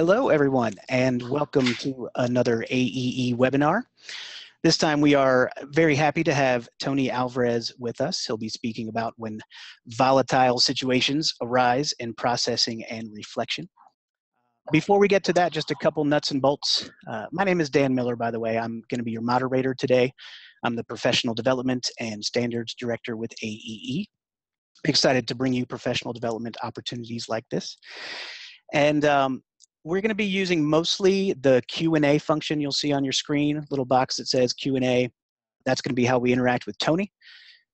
Hello, everyone, and welcome to another AEE webinar. This time we are very happy to have Tony Alvarez with us. He'll be speaking about when volatile situations arise in processing and reflection. Before we get to that, just a couple nuts and bolts. My name is Dan Miller, by the way. I'm going to be your moderator today. I'm the Professional Development and Standards Director with AEE. Excited to bring you professional development opportunities like this. And we're going to be using mostly the Q&A function you'll see on your screen, a little box that says Q&A. That's going to be how we interact with Tony.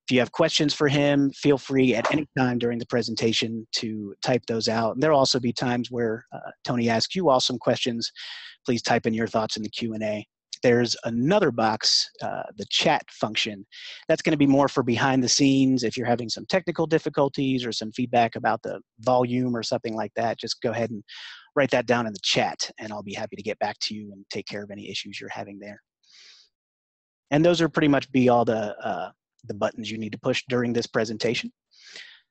If you have questions for him, feel free at any time during the presentation to type those out. And there'll also be times where Tony asks you all some questions. Please type in your thoughts in the Q&A. There's another box, the chat function. That's going to be more for behind the scenes. If you're having some technical difficulties or some feedback about the volume or something like that, just go ahead and write that down in the chat, and I'll be happy to get back to you and take care of any issues you're having there. And those are pretty much all the buttons you need to push during this presentation.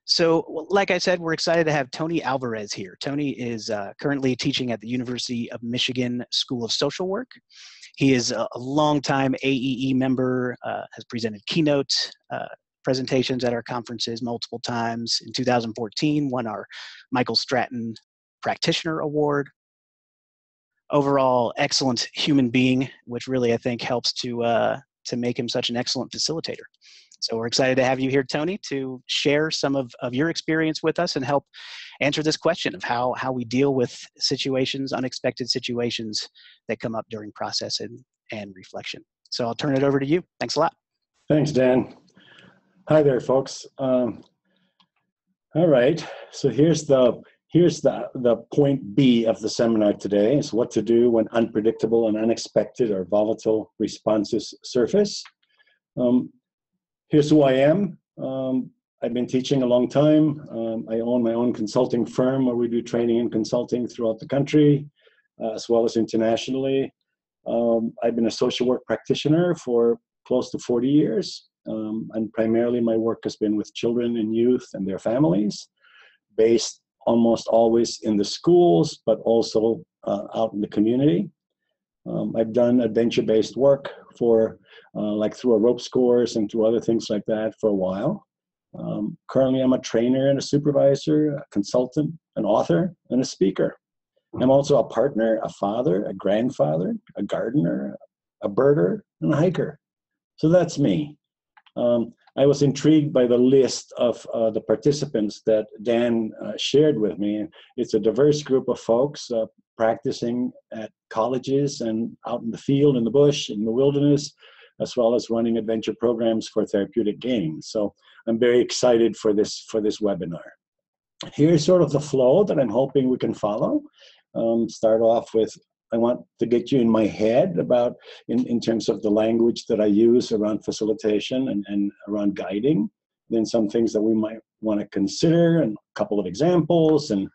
So, like I said, we're excited to have Tony Alvarez here. Tony is currently teaching at the University of Michigan School of Social Work. He is a longtime AEE member, has presented keynote presentations at our conferences multiple times. In 2014, won our Michael Stratton Practitioner Award. Overall, excellent human being, which really I think helps to make him such an excellent facilitator. So we're excited to have you here, Tony, to share some of your experience with us and help answer this question of how we deal with situations, unexpected situations that come up during process and reflection. So I'll turn it over to you. Thanks a lot. Thanks, Dan. Hi there, folks. All right, so here's the point B of the seminar today, is what to do when unpredictable and unexpected or volatile responses surface. Here's who I am. I've been teaching a long time. I own my own consulting firm where we do training and consulting throughout the country, as well as internationally. I've been a social work practitioner for close to 40 years. And primarily my work has been with children and youth and their families, based almost always in the schools, but also out in the community. I've done adventure-based work for like through a ropes course and through other things like that for a while. Currently, I'm a trainer and a supervisor, a consultant, an author, and a speaker. I'm also a partner, a father, a grandfather, a gardener, a birder, and a hiker. So that's me. I was intrigued by the list of the participants that Dan shared with me. It's a diverse group of folks practicing at colleges and out in the field, in the bush, in the wilderness, as well as running adventure programs for therapeutic gain. So I'm very excited for this webinar. Here's sort of the flow that I'm hoping we can follow. Start off with, I want to get you in my head about, in terms of the language that I use around facilitation and around guiding, then some things that we might want to consider, and a couple of examples, and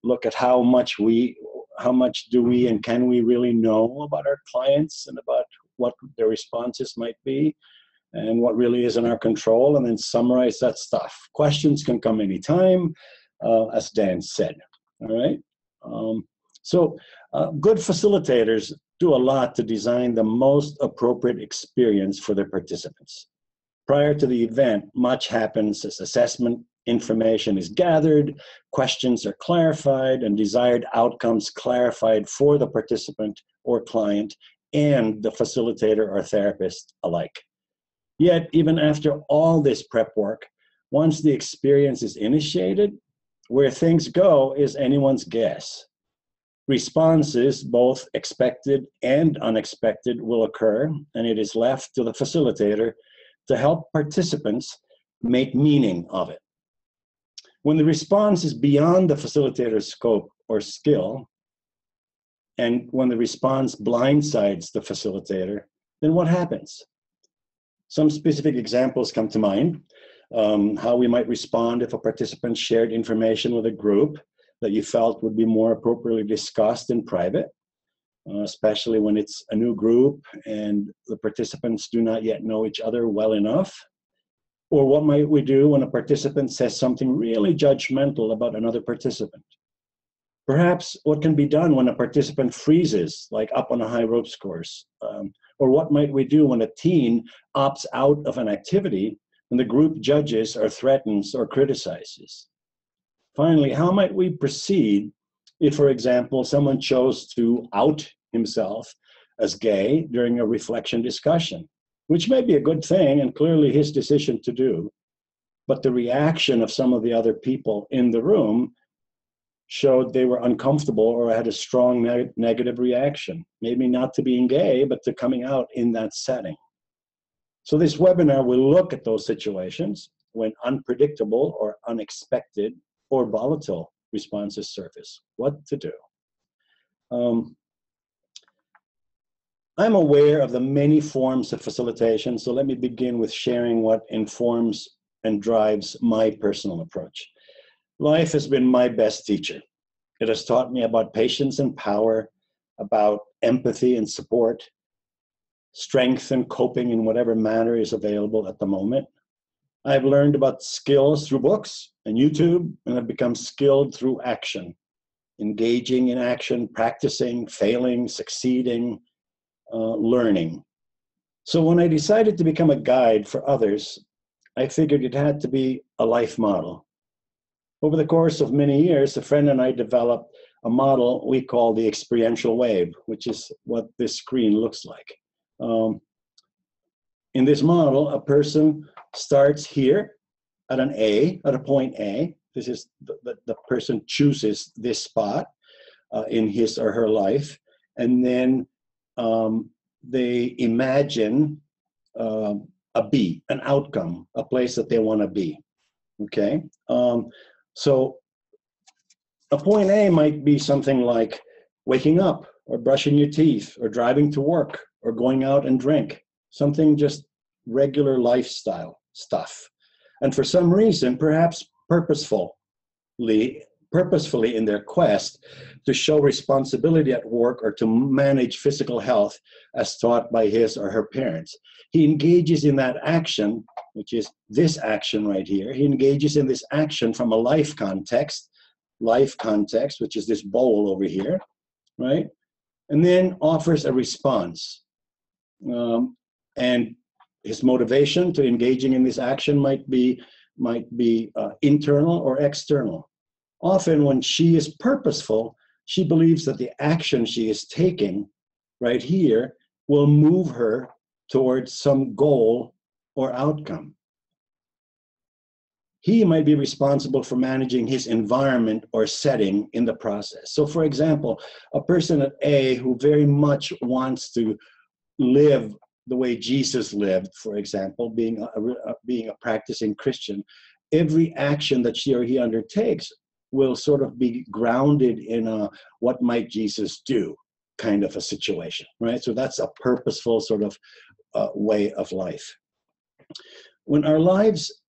look at how much do we and can we really know about our clients and about what their responses might be and what really is in our control, and then summarize that stuff. Questions can come anytime, as Dan said, all right? Good facilitators do a lot to design the most appropriate experience for their participants. Prior to the event, much happens as assessment information is gathered, questions are clarified, and desired outcomes clarified for the participant or client and the facilitator or therapist alike. Yet, even after all this prep work, once the experience is initiated, where things go is anyone's guess. Responses, both expected and unexpected, will occur, and it is left to the facilitator to help participants make meaning of it. When the response is beyond the facilitator's scope or skill, and when the response blindsides the facilitator, then what happens? Some specific examples come to mind. How we might respond if a participant shared information with a group that you felt would be more appropriately discussed in private, especially when it's a new group and the participants do not yet know each other well enough. Or what might we do when a participant says something really judgmental about another participant? Perhaps what can be done when a participant freezes, like up on a high ropes course? Or what might we do when a teen opts out of an activity and the group judges or threatens or criticizes? Finally, how might we proceed if, for example, someone chose to out himself as gay during a reflection discussion, which may be a good thing and clearly his decision to do, but the reaction of some of the other people in the room showed they were uncomfortable or had a strong negative reaction, maybe not to being gay, but to coming out in that setting. So this webinar will look at those situations when unpredictable or unexpected or volatile responses surface, what to do. I'm aware of the many forms of facilitation, so let me begin with sharing what informs and drives my personal approach. Life has been my best teacher. It has taught me about patience and power, about empathy and support, strength and coping in whatever manner is available at the moment. I've learned about skills through books and YouTube, and I've become skilled through action, engaging in action, practicing, failing, succeeding, learning. So when I decided to become a guide for others, I figured it had to be a life model. Over the course of many years, a friend and I developed a model we call the Experiential Wave, which is what this screen looks like. In this model, a person starts here at a point A. This is the person chooses this spot in his or her life, and then they imagine a B, an outcome, a place that they want to be. Okay, so a point A might be something like waking up, or brushing your teeth, or driving to work, or going out and drink, something just regular lifestyle stuff. And for some reason, perhaps purposefully in their quest to show responsibility at work or to manage physical health as taught by his or her parents, he engages in that action, which is this action right here. He engages in this action from a life context, which is this bowl over here, right? And then offers a response. And his motivation to engaging in this action might be internal or external. Often when she is purposeful, she believes that the action she is taking right here will move her towards some goal or outcome. He might be responsible for managing his environment or setting in the process. So for example, a person at A who very much wants to live the way Jesus lived, for example, being a practicing Christian, every action that she or he undertakes will sort of be grounded in a what might Jesus do kind of a situation, right? So that's a purposeful sort of way of life. When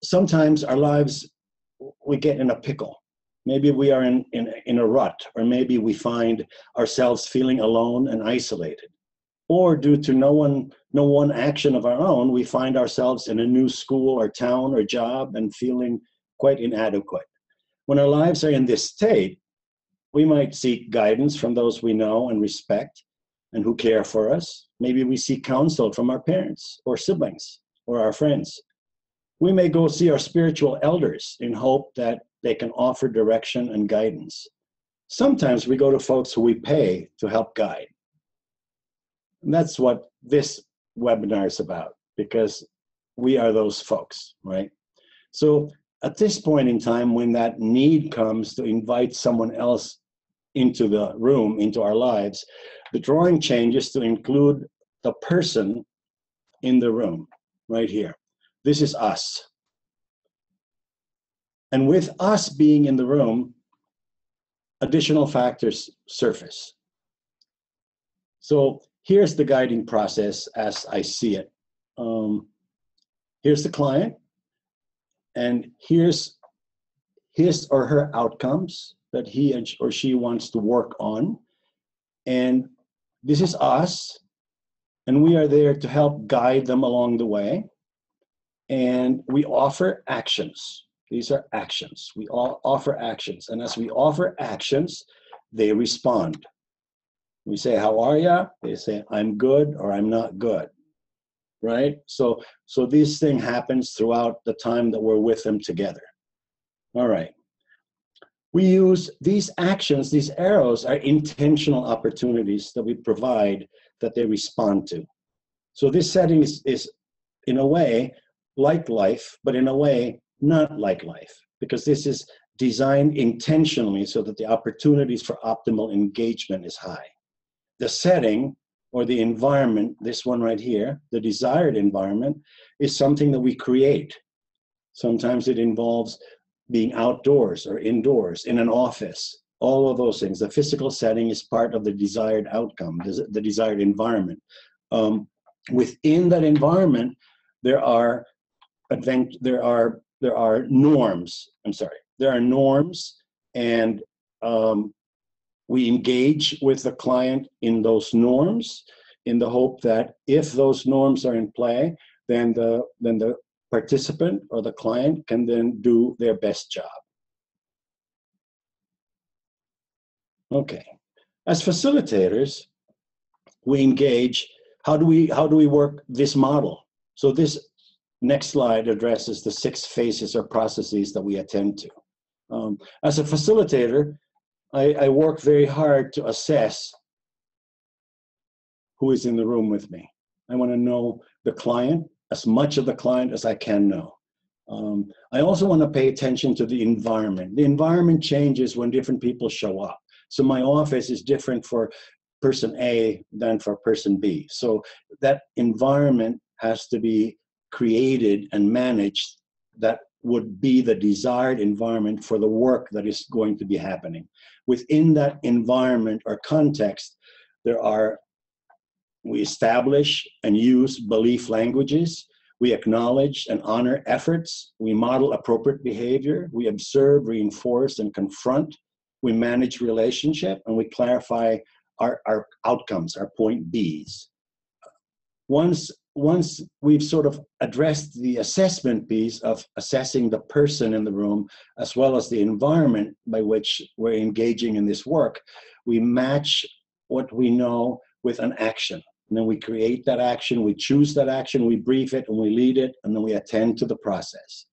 sometimes our lives, we get in a pickle. Maybe we are in a rut, or maybe we find ourselves feeling alone and isolated. Or due to no one action of our own, we find ourselves in a new school or town or job and feeling quite inadequate. When our lives are in this state, we might seek guidance from those we know and respect and who care for us. Maybe we seek counsel from our parents or siblings or our friends. We may go see our spiritual elders in hope that they can offer direction and guidance. Sometimes we go to folks who we pay to help guide. And that's what this webinar is about, because we are those folks, right? So at this point in time, when that need comes to invite someone else into the room, into our lives, the drawing changes to include the person in the room, right here. This is us. And with us being in the room, additional factors surface. So here's the guiding process as I see it. Here's the client, and here's his or her outcomes that he or she wants to work on. And this is us, and we are there to help guide them along the way. And we offer actions. These are actions. We all offer actions. And as we offer actions, they respond. We say, how are you? They say, I'm good or I'm not good, right? So this thing happens throughout the time that we're with them together. All right. We use these actions, these arrows are intentional opportunities that we provide that they respond to. So this setting is in a way like life, but in a way not like life, because this is designed intentionally so that the opportunities for optimal engagement is high. The setting or the environment, this one right here, the desired environment, is something that we create. Sometimes it involves being outdoors or indoors, in an office, all of those things. The physical setting is part of the desired outcome, the desired environment. Within that environment, there are norms. There are norms, and we engage with the client in those norms in the hope that if those norms are in play, then the participant or the client can then do their best job. Okay. As facilitators, we engage. How do we work this model? So this next slide addresses the 6 phases or processes that we attend to. As a facilitator, I work very hard to assess who is in the room with me. I want to know the client, as much of the client as I can know. I also want to pay attention to the environment. The environment changes when different people show up. So my office is different for person A than for person B. So that environment has to be created and managed that would be the desired environment for the work that is going to be happening. Within that environment or context, we establish and use belief languages. We acknowledge and honor efforts. We model appropriate behavior. We observe, reinforce, and confront. We manage relationship, and we clarify our outcomes, our point Bs. Once we've sort of addressed the assessment piece of assessing the person in the room, as well as the environment by which we're engaging in this work, we match what we know with an action. And then we create that action, we choose that action, we brief it, and we lead it, and then we attend to the process.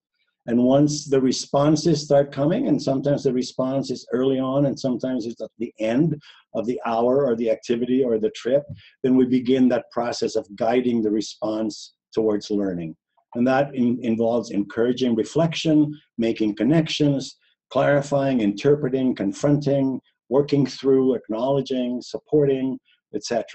And once the responses start coming, and sometimes the response is early on, and sometimes it's at the end of the hour or the activity or the trip, then we begin that process of guiding the response towards learning. And that involves encouraging reflection, making connections, clarifying, interpreting, confronting, working through, acknowledging, supporting, etc.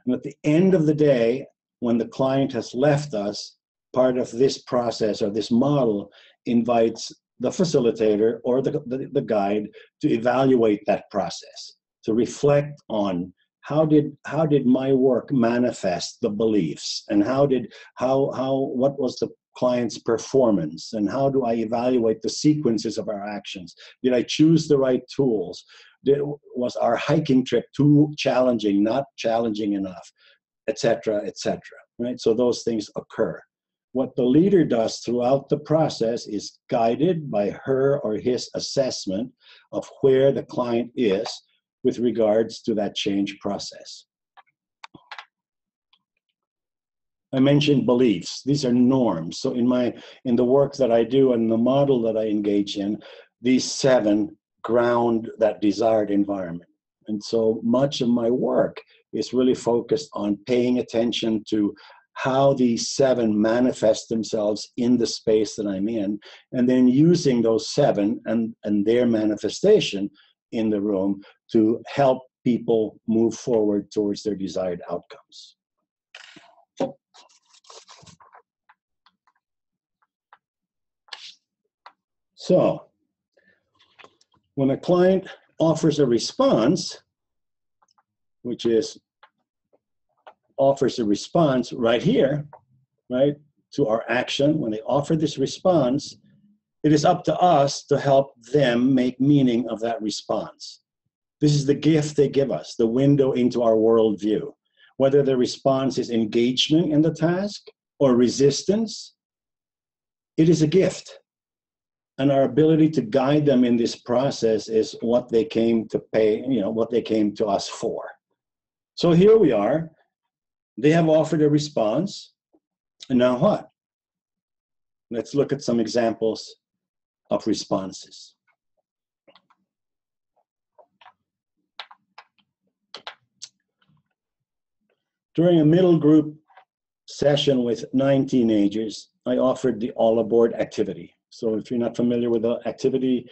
And at the end of the day, when the client has left us, part of this process or this model invites the facilitator or the guide to evaluate that process, to reflect on how did my work manifest the beliefs, and what was the client's performance, and how do I evaluate the sequences of our actions? Did I choose the right tools? Was our hiking trip too challenging, not challenging enough, etc., etc. Right? So those things occur. What the leader does throughout the process is guided by her or his assessment of where the client is with regards to that change process. I mentioned beliefs. These are norms. So in the work that I do and the model that I engage in, these 7 ground that desired environment. And so much of my work is really focused on paying attention to how these 7 manifest themselves in the space that I'm in, and then using those 7 and their manifestation in the room to help people move forward towards their desired outcomes. So, when a client offers a response, offers a response right here, right, to our action, when they offer this response, it is up to us to help them make meaning of that response. This is the gift they give us, the window into our worldview. Whether the response is engagement in the task or resistance, it is a gift. and our ability to guide them in this process is what they came to pay, what they came to us for. So here we are. They have offered a response, and now what? Let's look at some examples of responses. During a middle group session with 9 teenagers, I offered the all aboard activity. So if you're not familiar with the activity,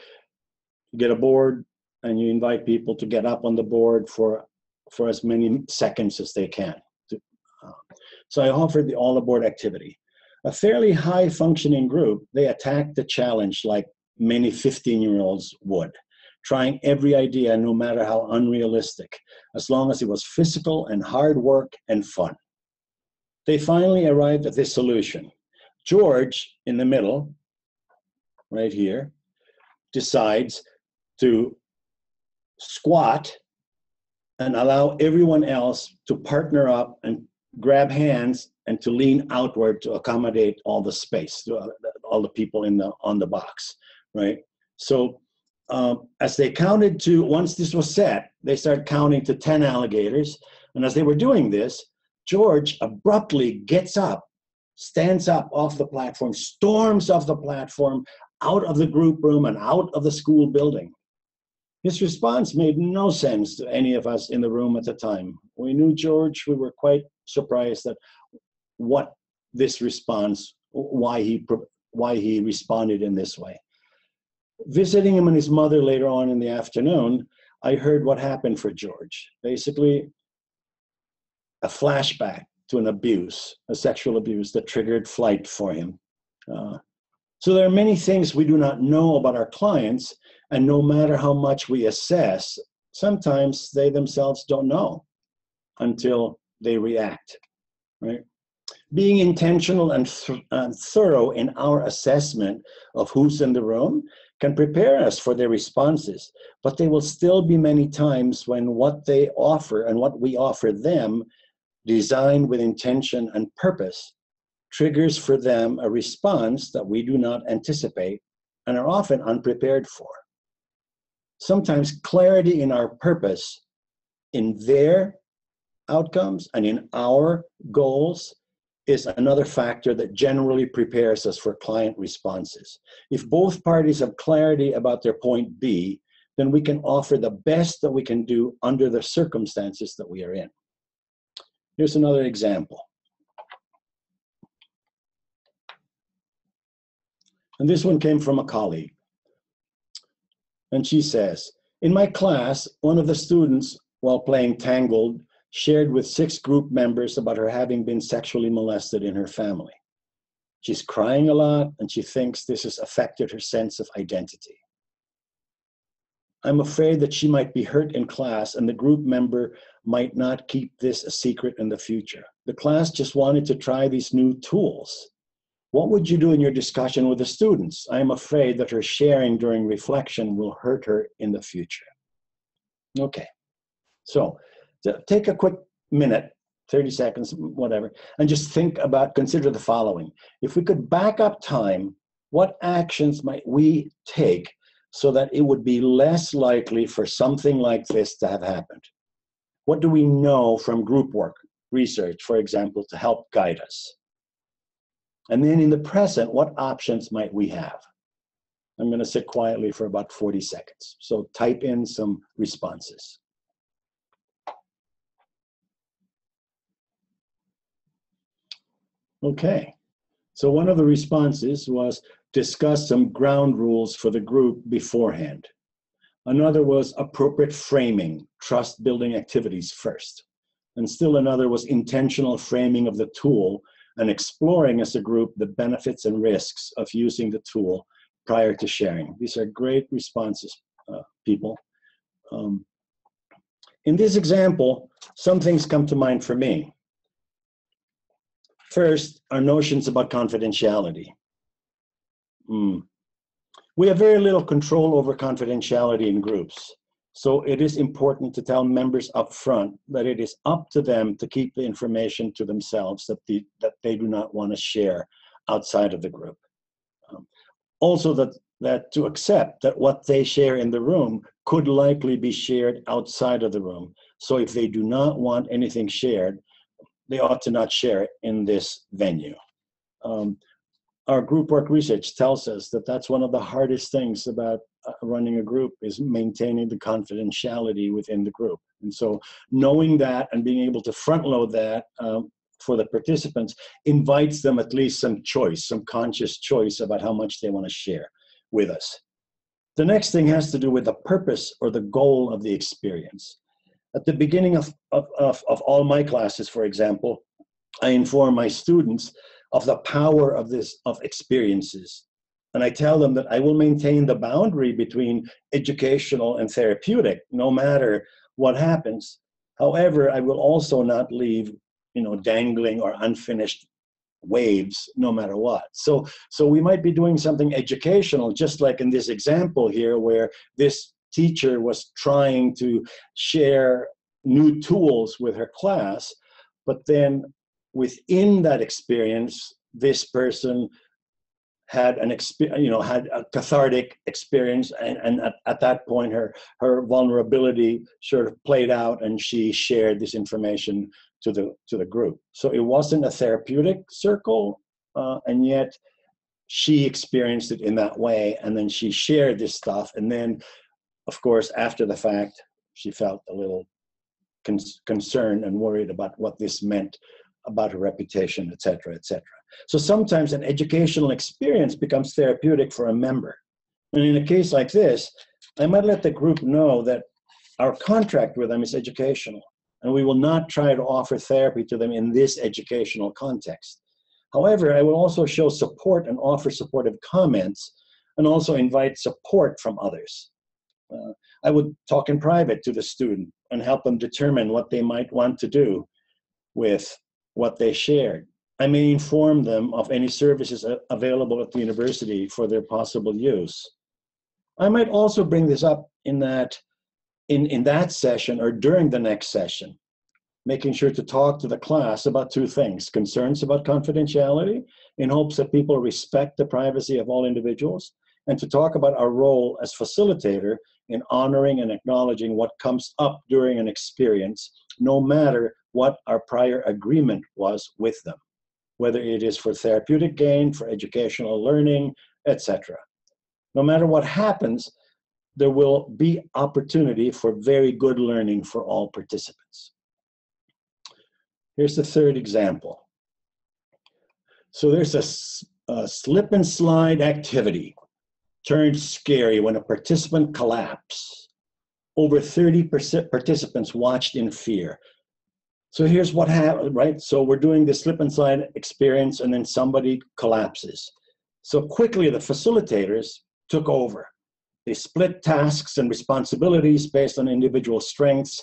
you get a board and you invite people to get up on the board for as many seconds as they can. So I offered the all aboard activity. A fairly high functioning group, they attacked the challenge like many 15-year-olds would, trying every idea no matter how unrealistic, as long as it was physical and hard work and fun. They finally arrived at this solution. George, in the middle, right here, decides to squat and allow everyone else to partner up and grab hands and to lean outward to accommodate all the space, all the people on the box, right? So as they counted to, once this was set, they started counting to 10 alligators. And as they were doing this, George abruptly gets up, stands up off the platform, storms off the platform, out of the group room and out of the school building. His response made no sense to any of us in the room at the time. We knew George, we were quite surprised at what this response, why he responded in this way. Visiting him and his mother later on in the afternoon, I heard what happened for George. Basically, a flashback to an abuse, a sexual abuse that triggered flight for him. So there are many things we do not know about our clients, and no matter how much we assess, sometimes they themselves don't know until they react, right? Being intentional and thorough in our assessment of who's in the room can prepare us for their responses, but there will still be many times when what they offer and what we offer them, designed with intention and purpose, triggers for them a response that we do not anticipate and are often unprepared for. Sometimes clarity in our purpose, in their outcomes and in our goals, is another factor that generally prepares us for client responses. If both parties have clarity about their point B, then we can offer the best that we can do under the circumstances that we are in. Here's another example. And this one came from a colleague. And she says, in my class, one of the students, while playing Tangled, shared with 6 group members about her having been sexually molested in her family. She's crying a lot, and she thinks this has affected her sense of identity. I'm afraid that she might be hurt in class, and the group member might not keep this a secret in the future. The class just wanted to try these new tools. What would you do in your discussion with the students? I am afraid that her sharing during reflection will hurt her in the future. Okay, so take a quick minute, 30 seconds, whatever, and just consider the following. If we could back up time, what actions might we take so that it would be less likely for something like this to have happened? What do we know from group work, research, for example, to help guide us? And then in the present, what options might we have? I'm going to sit quietly for about 40 seconds. So type in some responses. Okay, so one of the responses was discuss some ground rules for the group beforehand. Another was appropriate framing, trust building activities first. And still another was intentional framing of the tool and exploring as a group the benefits and risks of using the tool prior to sharing. These are great responses, people. In this example, some things come to mind for me. First, our notions about confidentiality. We have very little control over confidentiality in groups. So it is important to tell members up front that it is up to them to keep the information to themselves that they do not want to share outside of the group. Also that to accept that what they share in the room could likely be shared outside of the room. So if they do not want anything shared, they ought to not share it in this venue. Our group work research tells us that that's one of the hardest things about running a group, is maintaining the confidentiality within the group. And so knowing that and being able to front load that for the participants invites them at least some choice, some conscious choice about how much they want to share with us. The next thing has to do with the purpose or the goal of the experience. At the beginning of all my classes, for example, I inform my students of the power of experiences. And I tell them that I will maintain the boundary between educational and therapeutic, no matter what happens. However, I will also not leave, dangling or unfinished waves, no matter what. So we might be doing something educational, just like in this example here, where this teacher was trying to share new tools with her class, but then within that experience, this person had had a cathartic experience, and at that point, her vulnerability sort of played out, and she shared this information to the group. So it wasn't a therapeutic circle, and yet she experienced it in that way, and then she shared this stuff, and then, of course, after the fact, she felt a little concerned and worried about what this meant about her reputation, et cetera, et cetera. So sometimes an educational experience becomes therapeutic for a member. And in a case like this, I might let the group know that our contract with them is educational, and we will not try to offer therapy to them in this educational context. However, I will also show support and offer supportive comments, and also invite support from others. I would talk in private to the student and help them determine what they might want to do with what they shared. I may inform them of any services available at the university for their possible use. I might also bring this up in that session or during the next session, making sure to talk to the class about two things: concerns about confidentiality, in hopes that people respect the privacy of all individuals, and to talk about our role as facilitator in honoring and acknowledging what comes up during an experience, no matter what our prior agreement was with them, whether it is for therapeutic gain, for educational learning, etc. No matter what happens, there will be opportunity for very good learning for all participants. Here's the third example. So there's a slip and slide activity turned scary when a participant collapsed. Over 30 participants watched in fear. So here's what happened, right? So we're doing this slip and slide experience, and then somebody collapses. So quickly the facilitators took over. They split tasks and responsibilities based on individual strengths.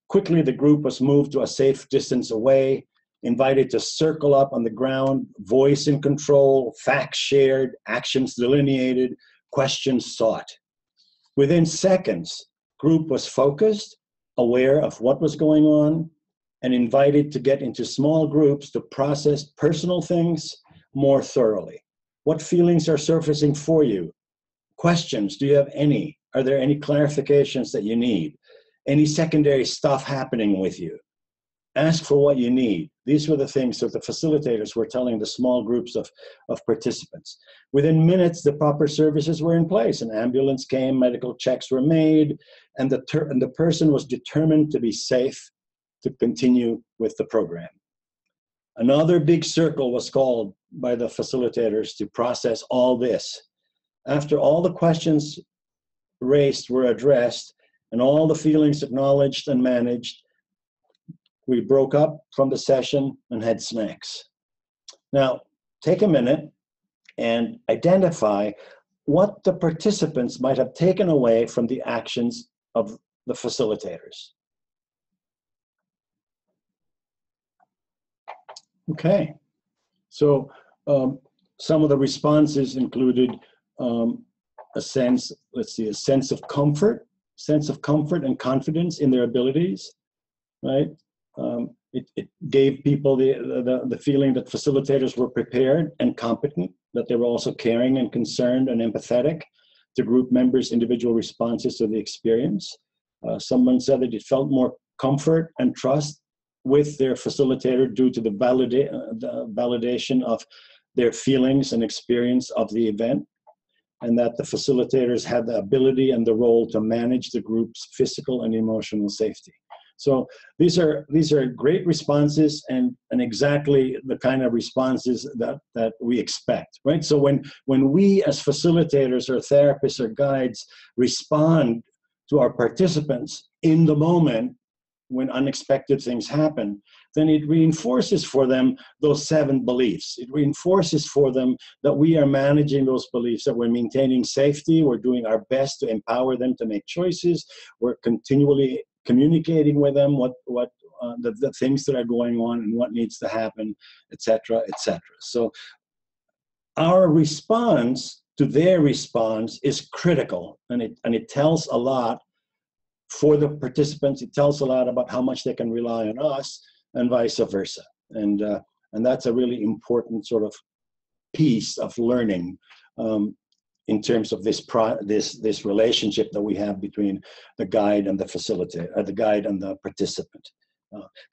Quickly the group was moved to a safe distance away, invited to circle up on the ground, voice in control, facts shared, actions delineated, questions sought. Within seconds, group was focused, aware of what was going on, and invited to get into small groups to process personal things more thoroughly. What feelings are surfacing for you? Questions, do you have any? Are there any clarifications that you need? Any secondary stuff happening with you? Ask for what you need. These were the things that the facilitators were telling the small groups of participants. Within minutes, the proper services were in place. An ambulance came, medical checks were made, and the person was determined to be safe to continue with the program. Another big circle was called by the facilitators to process all this. After all the questions raised were addressed and all the feelings acknowledged and managed, we broke up from the session and had snacks. Now, take a minute and identify what the participants might have taken away from the actions of the facilitators. Okay, so some of the responses included a sense of comfort and confidence in their abilities, right? It gave people the feeling that facilitators were prepared and competent, that they were also caring and concerned and empathetic to group members' individual responses to the experience. Someone said that it felt more comfort and trust with their facilitator due to the validation of their feelings and experience of the event, and that the facilitators had the ability and the role to manage the group's physical and emotional safety. So these are great responses and exactly the kind of responses that we expect, right? So when we as facilitators or therapists or guides respond to our participants in the moment when unexpected things happen, then it reinforces for them those 7 beliefs. It reinforces for them that we are managing those beliefs, that we're maintaining safety, we're doing our best to empower them to make choices, we're continually communicating with them the things that are going on and what needs to happen, etc., etc. So our response to their response is critical, and it tells a lot for the participants. It tells a lot about how much they can rely on us, and vice versa. And that's a really important sort of piece of learning in terms of this relationship that we have between the guide and the facilitator, the guide and the participant.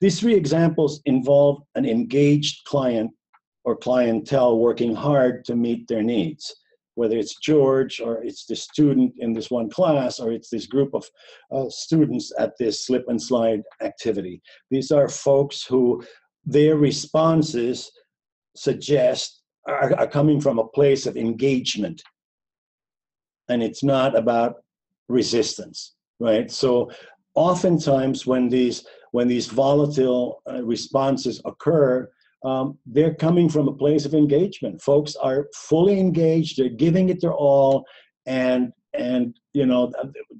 These 3 examples involve an engaged client or clientele working hard to meet their needs, whether it's George or it's the student in this one class or it's this group of students at this slip and slide activity. These are folks who their responses suggest are coming from a place of engagement, and it's not about resistance, right? So oftentimes when these volatile responses occur, they're coming from a place of engagement. Folks are fully engaged, they're giving it their all, and you know,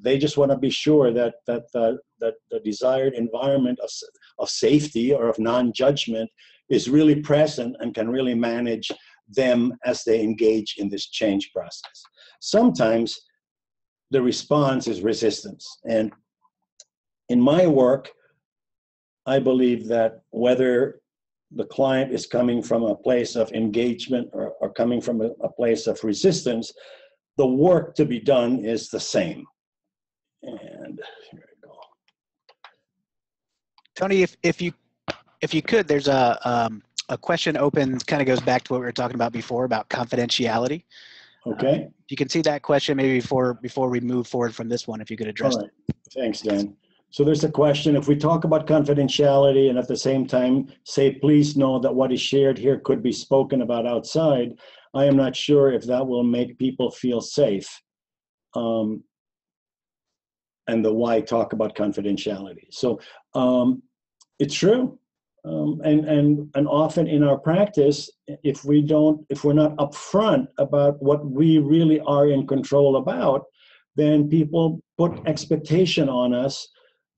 they just want to be sure that the desired environment of safety or of non-judgment is really present and can really manage them as they engage in this change process. Sometimes the response is resistance. And in my work, I believe that whether the client is coming from a place of engagement or coming from a place of resistance, the work to be done is the same. And here we go. Tony, if you could, there's a question open, kind of goes back to what we were talking about before about confidentiality. Okay. If you can see that question, maybe before we move forward from this one, if you could address it. Thanks, Dan. So there's a question: if we talk about confidentiality and at the same time say, please know that what is shared here could be spoken about outside, I am not sure if that will make people feel safe. And the why talk about confidentiality. So it's true. And often in our practice, if we're not upfront about what we really are in control about, then people put expectation on us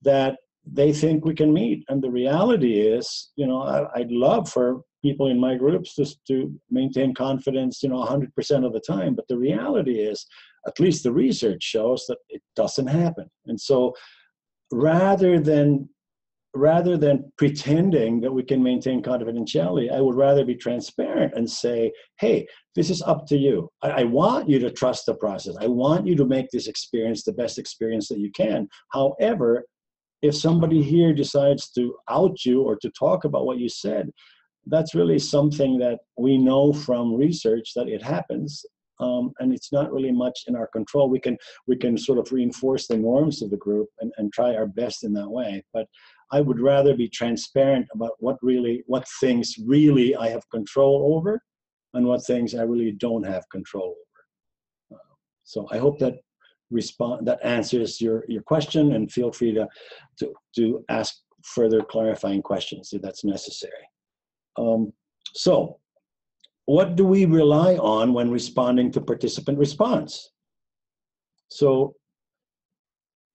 that they think we can meet. And the reality is, you know, I'd love for people in my groups just to maintain confidence, you know, 100% of the time. But the reality is, at least the research shows that it doesn't happen. And so rather than pretending that we can maintain confidentiality, I would rather be transparent and say, hey, this is up to you. I want you to trust the process. I want you to make this experience the best experience that you can. However, if somebody here decides to out you or to talk about what you said, that's really something that we know from research that it happens. And it's not really much in our control. We can sort of reinforce the norms of the group and try our best in that way. But I would rather be transparent about what things really I have control over and what things I really don't have control over. So I hope that answers your question, and feel free to ask further clarifying questions if that's necessary. So what do we rely on when responding to participant response? So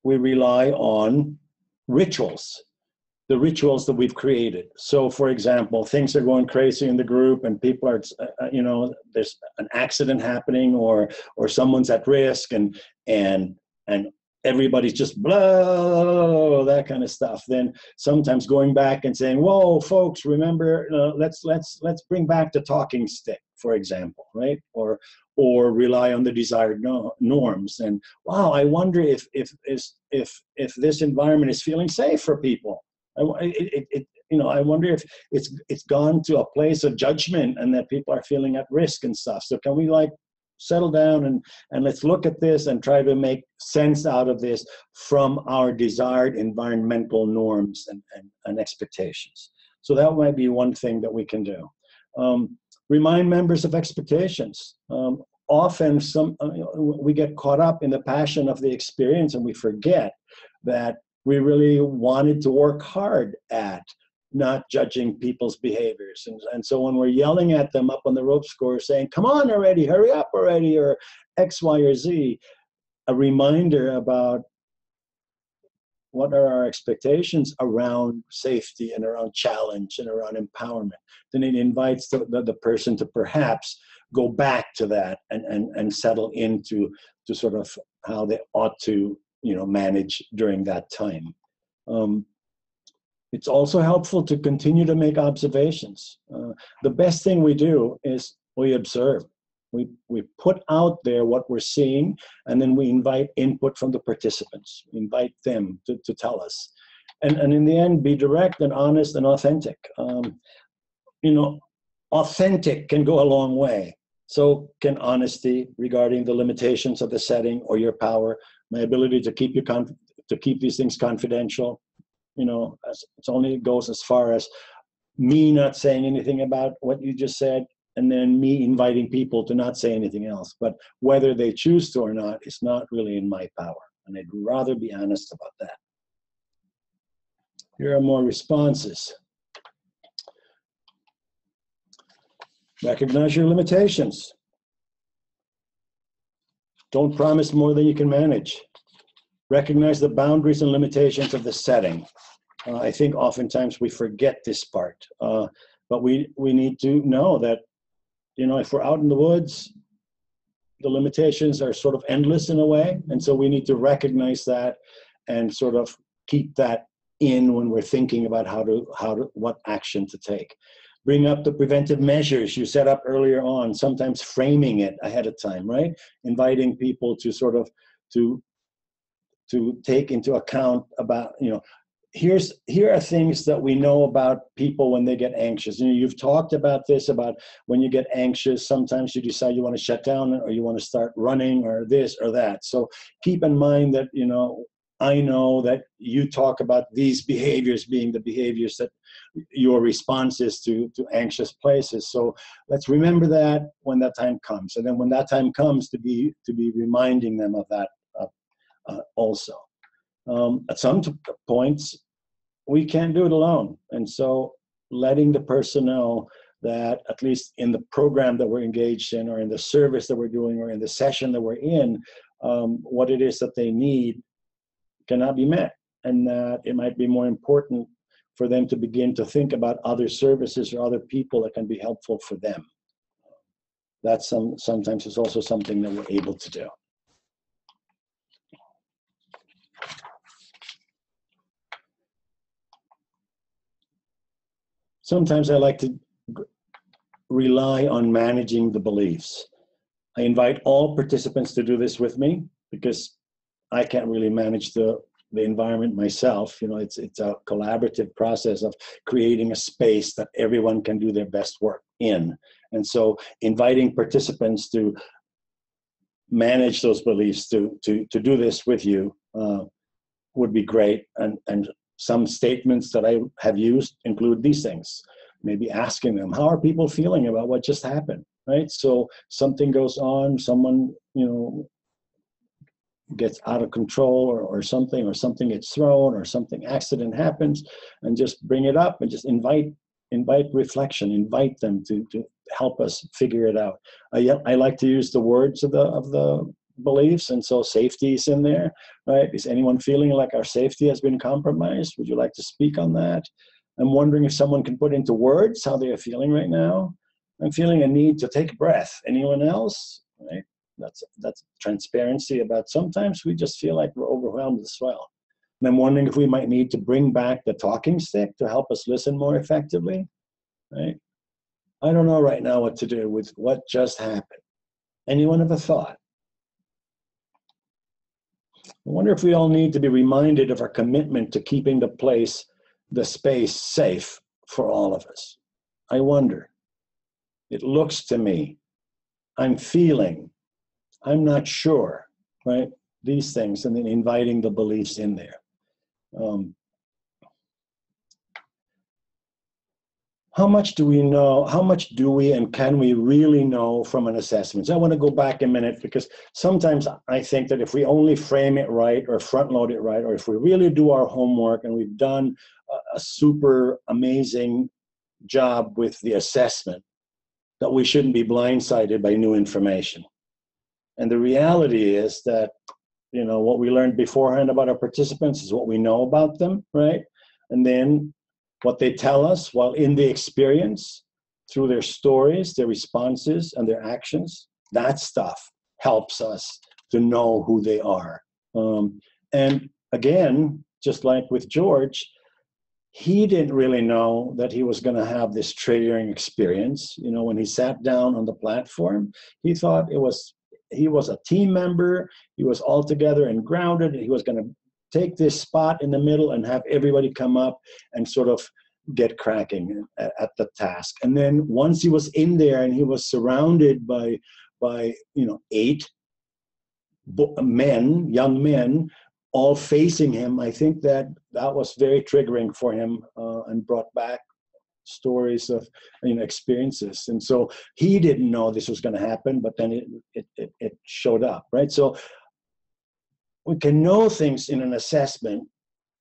we rely on rituals, the rituals that we've created. So for example, things are going crazy in the group and people are, you know, there's an accident happening or someone's at risk and everybody's just blah, that kind of stuff, then sometimes going back and saying, whoa, folks, remember, let's bring back the talking stick, for example, right? Or rely on the desired norms. And wow, I wonder if this environment is feeling safe for people. I wonder if it's gone to a place of judgment and that people are feeling at risk and stuff. So can we settle down and let's look at this and try to make sense out of this from our desired environmental norms and expectations. So that might be one thing that we can do. Remind members of expectations. Often we get caught up in the passion of the experience and we forget that we really wanted to work hard at not judging people's behaviors. And so when we're yelling at them up on the ropes course saying, come on already, hurry up already, or X, Y, or Z, a reminder about what are our expectations around safety and around challenge and around empowerment, then it invites the person to perhaps go back to that and settle into sort of how they ought to manage during that time. It's also helpful to continue to make observations. The best thing we do is we observe. We put out there what we're seeing, and then we invite input from the participants. We invite them to tell us. And in the end, be direct and honest and authentic. Authentic can go a long way. So can honesty regarding the limitations of the setting or your power, my ability to keep these things confidential. It only goes as far as me not saying anything about what you just said, and then me inviting people to not say anything else. But whether they choose to or not is not really in my power, and I'd rather be honest about that. Here are more responses. Recognize your limitations. Don't promise more than you can manage. Recognize the boundaries and limitations of the setting. I think oftentimes we forget this part, but we need to know that, if we're out in the woods, the limitations are sort of endless in a way, and so we need to recognize that and sort of keep that in when we're thinking about what action to take. Bring up the preventive measures you set up earlier on, sometimes framing it ahead of time, right? Inviting people to sort of to take into account about, here are things that we know about people when they get anxious. You've talked about this, about when you get anxious, sometimes you decide you want to shut down or you want to start running or this or that. So keep in mind that, I know that you talk about these behaviors being the behaviors that your response is to anxious places. So let's remember that when that time comes. And then when that time comes, to be reminding them of that also. At some points, we can't do it alone. And so letting the person know that at least in the program that we're engaged in, or in the service that we're doing, or in the session that we're in, what it is that they need cannot be met. And that it might be more important for them to begin to think about other services or other people that can be helpful for them. That's sometimes is also something that we're able to do. Sometimes I like to rely on managing the beliefs. I invite all participants to do this with me because I can't really manage the environment myself. It's a collaborative process of creating a space that everyone can do their best work in. And so inviting participants to manage those beliefs, to do this with you would be great. And some statements that I have used include these things. Maybe asking them, how are people feeling about what just happened, right? So something goes on, someone, gets out of control or something gets thrown or something accident happens, and just bring it up and just invite reflection, invite them to help us figure it out. I like to use the words of the beliefs, and so safety is in there, right? Is anyone feeling like our safety has been compromised? Would you like to speak on that? I'm wondering if someone can put into words how they are feeling right now. I'm feeling a need to take a breath. Anyone else? Right? That's transparency about sometimes we just feel like we're overwhelmed as well. And I'm wondering if we might need to bring back the talking stick to help us listen more effectively, right? I don't know right now what to do with what just happened. Anyone have a thought? I wonder if we all need to be reminded of our commitment to keeping the space safe for all of us. I wonder. It looks to me, I'm feeling, I'm not sure, right? These things, and then inviting the beliefs in there. How much do we know? How much do we and can we really know from an assessment? So I want to go back a minute, because sometimes I think that if we only frame it right or front load it right, or if we really do our homework and we've done a super amazing job with the assessment, that we shouldn't be blindsided by new information. And the reality is that, you know, what we learned beforehand about our participants is what we know about them, right? And then what they tell us while in the experience, through their stories, their responses, and their actions, that stuff helps us to know who they are. And again, just like with George, he didn't really know that he was going to have this triggering experience. You know, when he sat down on the platform, he thought he was a team member, he was all together and grounded, and he was going to take this spot in the middle and have everybody come up and sort of get cracking at the task. And then once he was in there and he was surrounded by 8 men, young men, all facing him, I think that was very triggering for him, and brought back stories of experiences. And so he didn't know this was going to happen, but then it showed up, right? So we can know things in an assessment,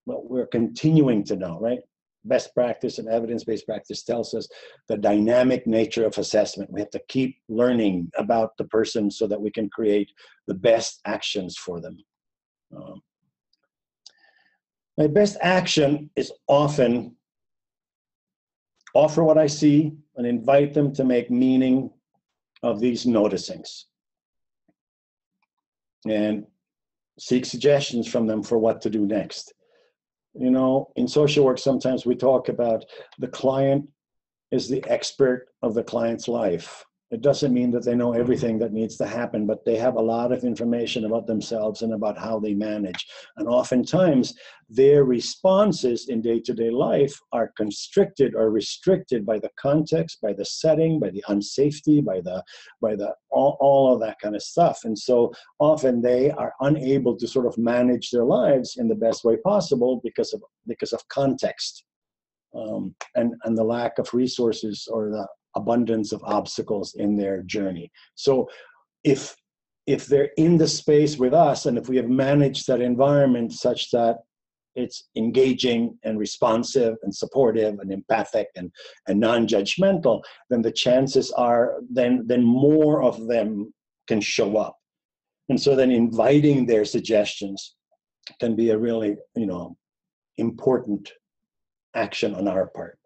but we're continuing to know, right? Best practice and evidence-based practice tells us the dynamic nature of assessment. We have to keep learning about the person so that we can create the best actions for them. My best action is often offer what I see and invite them to make meaning of these noticings, and seek suggestions from them for what to do next. You know, in social work, sometimes we talk about the client is the expert of the client's life. It doesn't mean that they know everything that needs to happen, but they have a lot of information about themselves and about how they manage. And oftentimes, their responses in day-to-day life are constricted or restricted by the context, by the setting, by the unsafety, by the all of that kind of stuff. And so often they are unable to sort of manage their lives in the best way possible because of context, and the lack of resources or the abundance of obstacles in their journey. So if they're in the space with us, and if we have managed that environment such that it's engaging and responsive and supportive and empathic and non-judgmental, then the chances are then more of them can show up. And so then inviting their suggestions can be a really, important action on our part.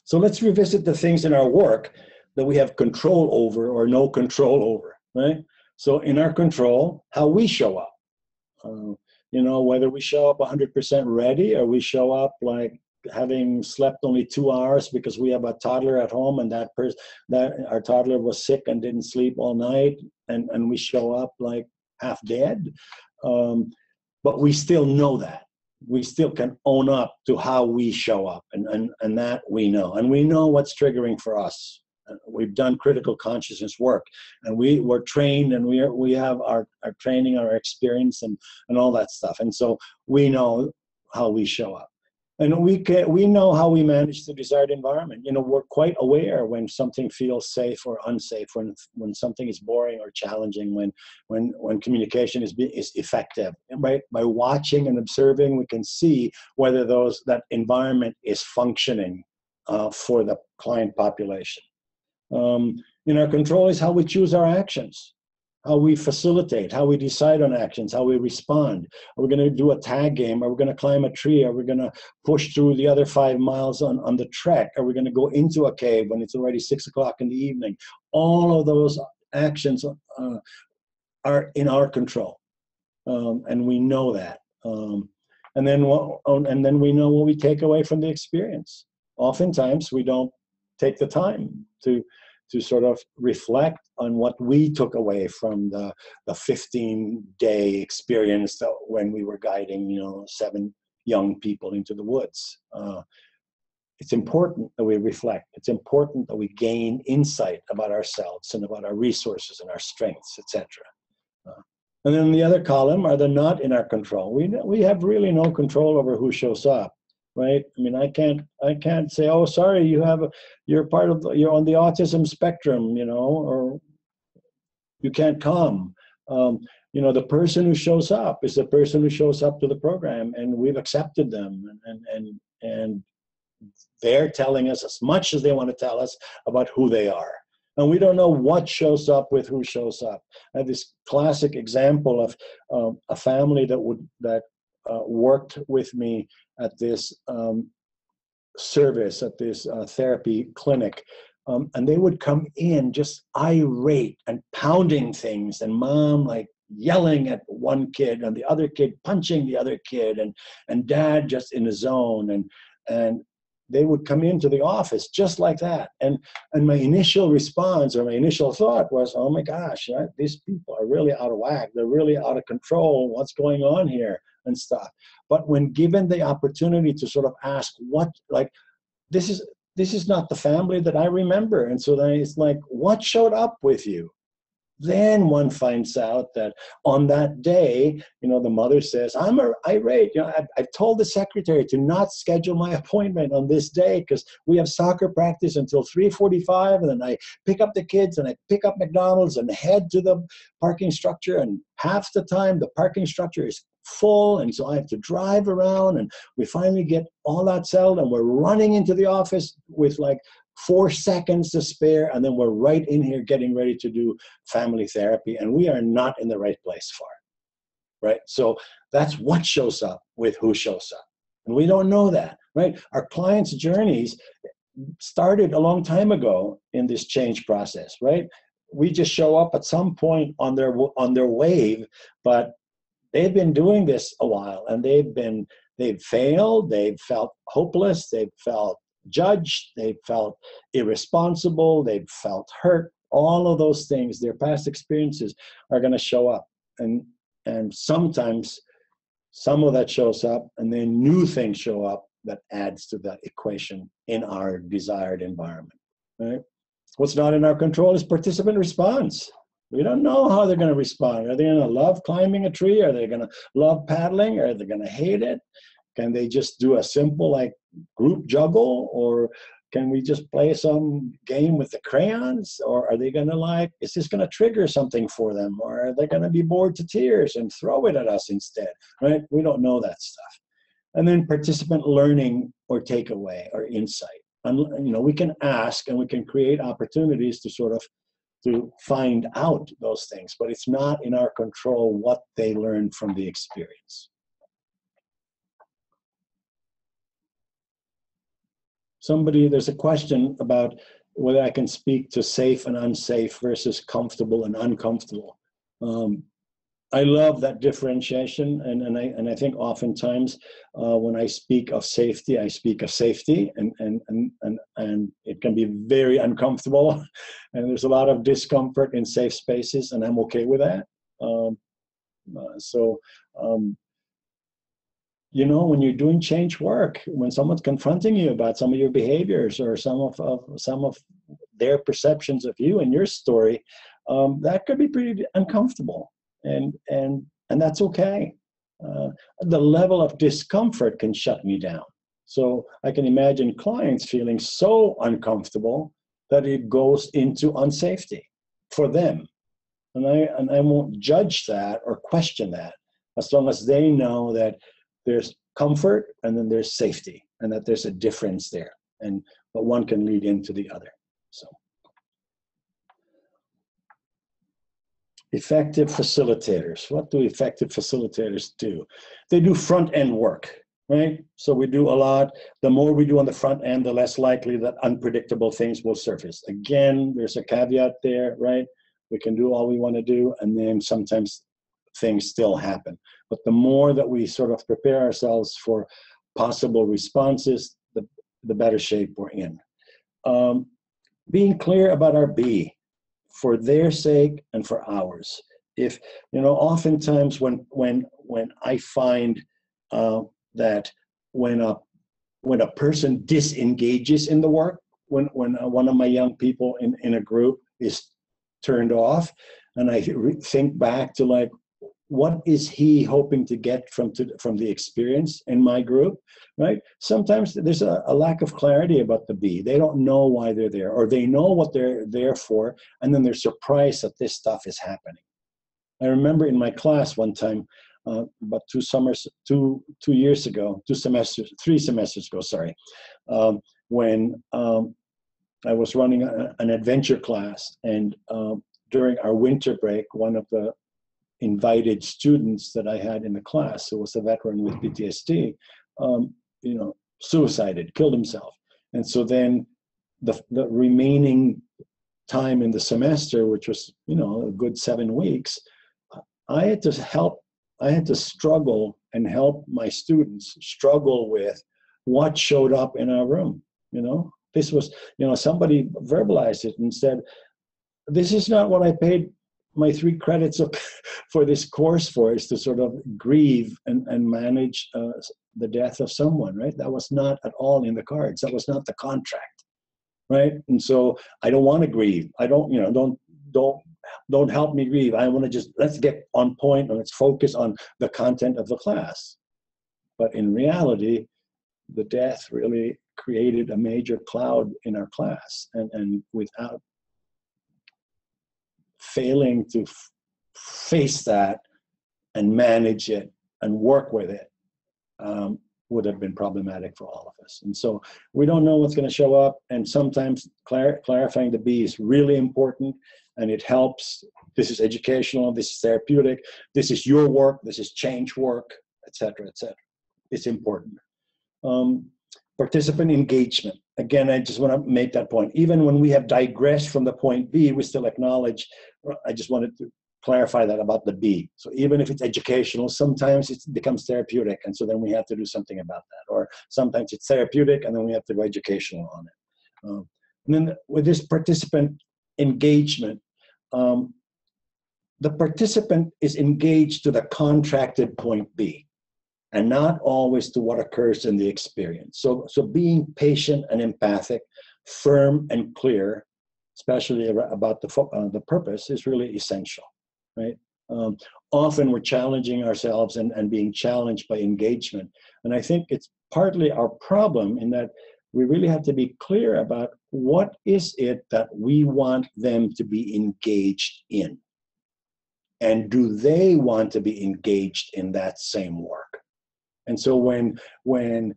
So let's revisit the things in our work that we have control over or no control over, right? So in our control, how we show up. Whether we show up 100% ready or we show up like having slept only 2 hours because we have a toddler at home and that our toddler was sick and didn't sleep all night, and we show up like half dead. But we still know that. We still can own up to how we show up, and that we know. And we know what's triggering for us. We've done critical consciousness work, and we're trained, and we have our training, our experience, and all that stuff. And so we know how we show up. And we know how we manage the desired environment. We're quite aware when something feels safe or unsafe, when something is boring or challenging, when communication is effective. Right? By watching and observing, we can see whether that environment is functioning for the client population. In our control is how we choose our actions. how we facilitate, how we decide on actions, how we respond. Are we going to do a tag game? Are we going to climb a tree? Are we going to push through the other 5 miles on the trek? Are we going to go into a cave when it's already 6 o'clock in the evening? All of those actions are in our control, and we know that. And then we know what we take away from the experience. Oftentimes, we don't take the time to sort of reflect on what we took away from the 15-day experience that when we were guiding 7 young people into the woods. It's important that we reflect. It's important that we gain insight about ourselves and about our resources and our strengths, etc. And then the other column are the not in our control. We have really no control over who shows up, right? I mean, I can't say, oh, sorry, you're on the autism spectrum, or you can't come. The person who shows up is the person who shows up to the program, and we've accepted them, and they're telling us as much as they want to tell us about who they are. And we don't know what shows up with who shows up. I have this classic example of a family that worked with me at this service, at this therapy clinic. And they would come in just irate and pounding things, and mom like yelling at one kid and the other kid punching the other kid, and dad just in the zone. And they would come into the office just like that. And my initial response or my initial thought was, oh my gosh, these people are really out of whack. They're really out of control. What's going on here and stuff. But when given the opportunity to sort of ask this is not the family that I remember. And so then it's like, what showed up with you? Then one finds out that on that day, the mother says, I'm irate. I've told the secretary to not schedule my appointment on this day because we have soccer practice until 3:45, and then I pick up the kids and I pick up McDonald's and head to the parking structure, and half the time the parking structure is full, and so I have to drive around, and we finally get all that settled, and we're running into the office with like 4 seconds to spare, and then we're right in here getting ready to do family therapy, and we are not in the right place for it, right? So that's what shows up with who shows up, and we don't know that, right? Our clients' journeys started a long time ago in this change process, right? We just show up at some point on their wave, but they've been doing this a while, and they've failed, they've felt hopeless, they've felt judged, they felt irresponsible, they felt hurt. All of those things, their past experiences are going to show up, and sometimes some of that shows up, and then new things show up that adds to the equation in our desired environment, right? What's not in our control is participant response. We don't know how they're going to respond. Are they going to love climbing a tree? Are they going to love paddling? Are they going to hate it? Can they just do a simple group juggle, or can we just play some game with the crayons? Or are they going to is this going to trigger something for them? Or are they going to be bored to tears and throw it at us instead, right? We don't know that stuff. And then participant learning or takeaway or insight. And, we can ask and we can create opportunities to find out those things, but it's not in our control what they learned from the experience. There's a question about whether I can speak to safe and unsafe versus comfortable and uncomfortable. I love that differentiation, and I think oftentimes when I speak of safety, I speak of safety, and it can be very uncomfortable, and there's a lot of discomfort in safe spaces, and I'm okay with that. When you're doing change work, when someone's confronting you about some of your behaviors or some of their perceptions of you and your story, that could be pretty uncomfortable, and that's okay. The level of discomfort can shut me down. So I can imagine clients feeling so uncomfortable that it goes into unsafety for them, and I won't judge that or question that as long as they know that there's comfort and then there's safety, and that there's a difference there, but one can lead into the other. So Effective facilitators. What do effective facilitators do? They do front-end work, right? So we do a lot. The more we do on the front end, the less likely that unpredictable things will surface. Again, there's a caveat there, right? We can do all we want to do, and then sometimes things still happen. But the more that we sort of prepare ourselves for possible responses, the better shape we're in. Being clear about our B, for their sake and for ours. If, oftentimes when I find that when a person disengages in the work, when one of my young people in a group is turned off, and I think back to like, what is he hoping to get from the experience in my group, right? Sometimes there's a lack of clarity about the B. They don't know why they're there, or they know what they're there for, and then they're surprised that this stuff is happening. I remember in my class one time, about 3 semesters ago, sorry, when I was running an adventure class, and during our winter break, one of the invited students that I had in the class, who was a veteran with PTSD, suicided, killed himself. And so then the remaining time in the semester, which was, a good 7 weeks, I had to struggle and help my students struggle with what showed up in our room. This was, somebody verbalized it and said, this is not what I paid my 3 credits for this course for, is to sort of grieve and manage the death of someone, right? That was not at all in the cards. That was not the contract, right? And so I don't want to grieve. I don't help me grieve. I want to let's get on point and let's focus on the content of the class. But in reality, the death really created a major cloud in our class, and without failing to face that and manage it and work with it would have been problematic for all of us. And so we don't know what's going to show up, and sometimes clarifying the B is really important, and it helps. This is educational, this is therapeutic, this is your work, this is change work, etc., etc. It's important. Participant engagement. Again, I just want to make that point. Even when we have digressed from the point B, we still acknowledge, I just wanted to clarify that about the B. So even if it's educational, sometimes it becomes therapeutic, and so then we have to do something about that. Or sometimes it's therapeutic, and then we have to go educational on it. And then with this participant engagement, the participant is engaged to the contracted point B, and not always to what occurs in the experience. So being patient and empathic, firm and clear, especially about the purpose, is really essential, right? Often we're challenging ourselves and being challenged by engagement. And I think it's partly our problem in that we really have to be clear about what is it that we want them to be engaged in. And do they want to be engaged in that same work? And so when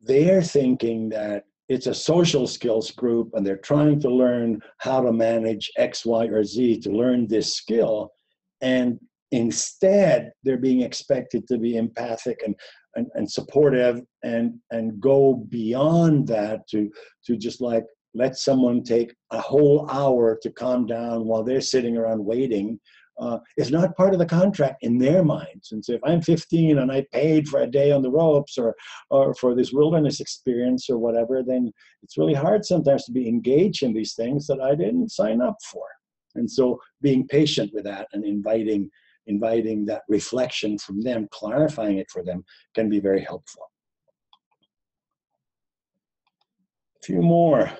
they're thinking that it's a social skills group and they're trying to learn how to manage X, Y, or Z to learn this skill, and instead they're being expected to be empathic and supportive and go beyond that to just like let someone take a whole hour to calm down while they're sitting around waiting, is not part of the contract in their minds. And so if I'm 15 and I paid for a day on the ropes or for this wilderness experience or whatever, then it's really hard sometimes to be engaged in these things that I didn't sign up for. And so being patient with that and inviting that reflection from them, clarifying it for them, can be very helpful. A few more.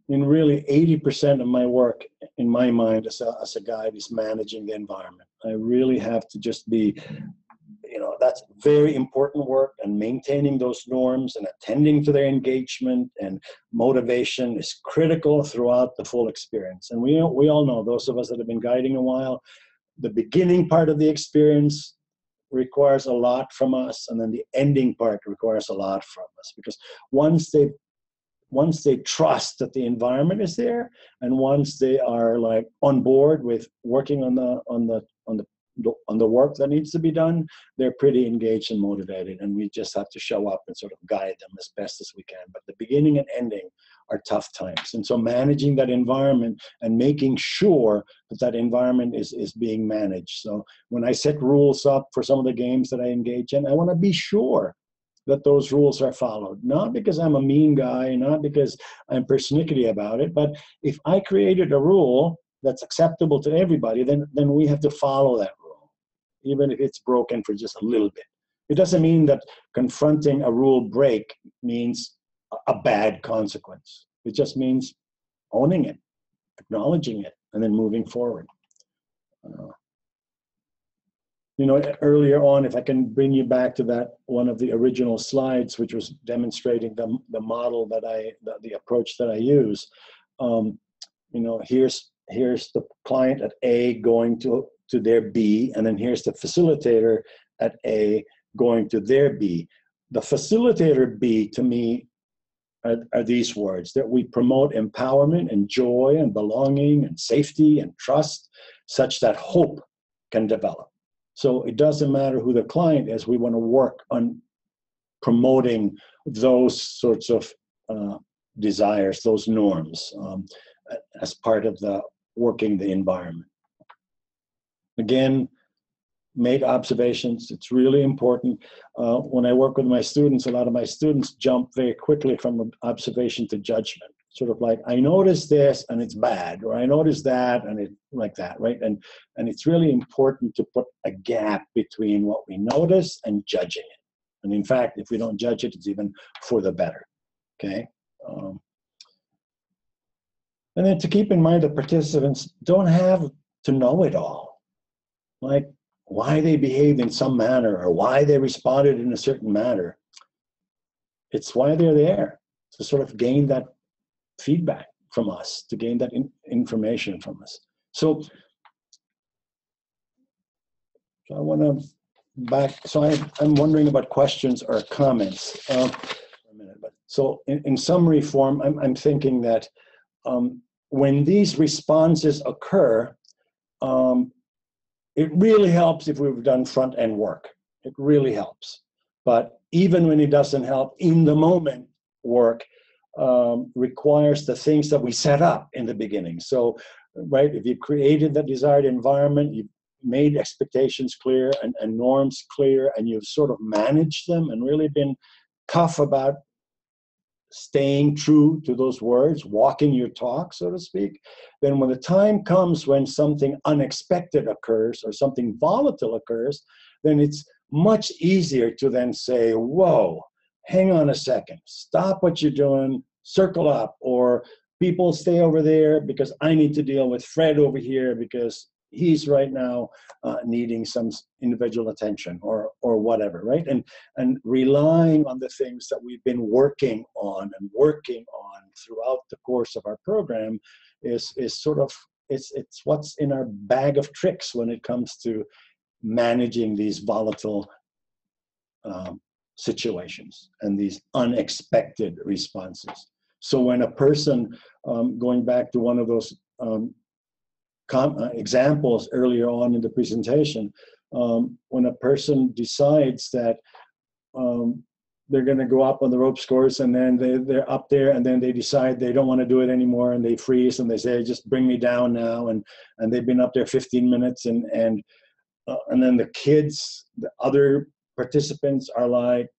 In really 80% of my work, in my mind, as a guide, is managing the environment. I really have to just be, that's very important work, and maintaining those norms and attending to their engagement and motivation is critical throughout the full experience. And we all know, those of us that have been guiding a while, the beginning part of the experience requires a lot from us, and then the ending part requires a lot from us, because once once they trust that the environment is there, and once they are like on board with working on the work that needs to be done, they're pretty engaged and motivated, and we just have to show up and sort of guide them as best as we can. But the beginning and ending are tough times, and so managing that environment and making sure that that environment is being managed. So when I set rules up for some of the games that I engage in, I want to be sure that those rules are followed, not because I'm a mean guy, not because I'm persnickety about it, but if I created a rule that's acceptable to everybody, then we have to follow that rule, even if it's broken for just a little bit. It doesn't mean that confronting a rule break means a bad consequence. It just means owning it, acknowledging it, and then moving forward. Earlier on, if I can bring you back to that one of the original slides, which was demonstrating the model the approach that I use. Here's the client at A going to their B, and then here's the facilitator at A going to their B. The facilitator B, to me, are these words, that we promote empowerment and joy and belonging and safety and trust, such that hope can develop. So it doesn't matter who the client is, we want to work on promoting those sorts of desires, those norms, as part of the working the environment. Again, make observations. It's really important. When I work with my students, a lot of my students jump very quickly from observation to judgment. Sort of like, I noticed this and it's bad, or I noticed that and it's like that, right? And it's really important to put a gap between what we notice and judging it. And in fact, if we don't judge it, it's even for the better, okay? And then to keep in mind that participants don't have to know it all. Like why they behaved in some manner or why they responded in a certain manner. It's why they're there, to sort of gain that feedback from us, to gain that information from us. So I want to I'm wondering about questions or comments. So in summary form, I'm thinking that when these responses occur, it really helps if we've done front end work. It really helps. But even when it doesn't help, in the moment work requires the things that we set up in the beginning. So, right, if you've created the desired environment, you've made expectations clear and norms clear, and you've sort of managed them and really been tough about staying true to those words, walking your talk, so to speak, then when the time comes when something unexpected occurs or something volatile occurs, then it's much easier to then say, whoa, hang on a second, stop what you're doing, circle up, or people stay over there because I need to deal with Fred over here because he's right now needing some individual attention or whatever, right? And relying on the things that we've been working on throughout the course of our program is sort of, it's what's in our bag of tricks when it comes to managing these volatile situations and these unexpected responses. So when a person, going back to one of those examples earlier on in the presentation, when a person decides that they're going to go up on the ropes course, and then they're up there, and then they decide they don't want to do it anymore, and they freeze, and they say, just bring me down now, and they've been up there 15 minutes, and then the kids, the other participants are like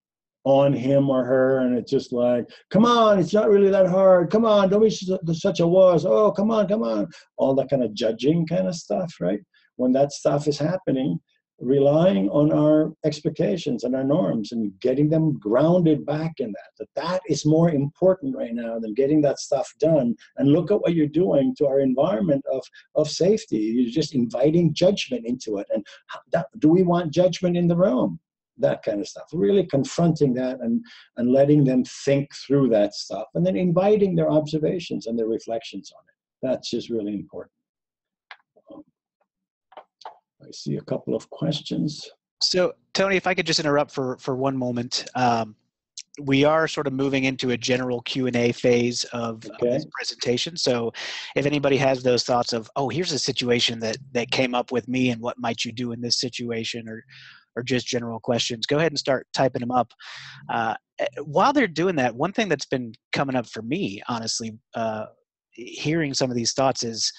on him or her, and it's just like, come on, it's not really that hard, come on, don't be such a wuss, oh, come on, all that kind of judging kind of stuff, right? When that stuff is happening, relying on our expectations and our norms and getting them grounded back in that is more important right now than getting that stuff done. And look at what you're doing to our environment of safety. You're just inviting judgment into it. And do we want judgment in the room? That kind of stuff, really confronting that and letting them think through that stuff, and then inviting their observations and their reflections on it. That's just really important. I see a couple of questions. So Tony, if I could just interrupt for one moment. we are sort of moving into a general Q&A phase of this Okay. presentation. So if anybody has those thoughts of, oh, here's a situation that came up with me and what might you do in this situation, or just general questions, go ahead and start typing them up. While they're doing that, one thing that's been coming up for me, honestly, hearing some of these thoughts is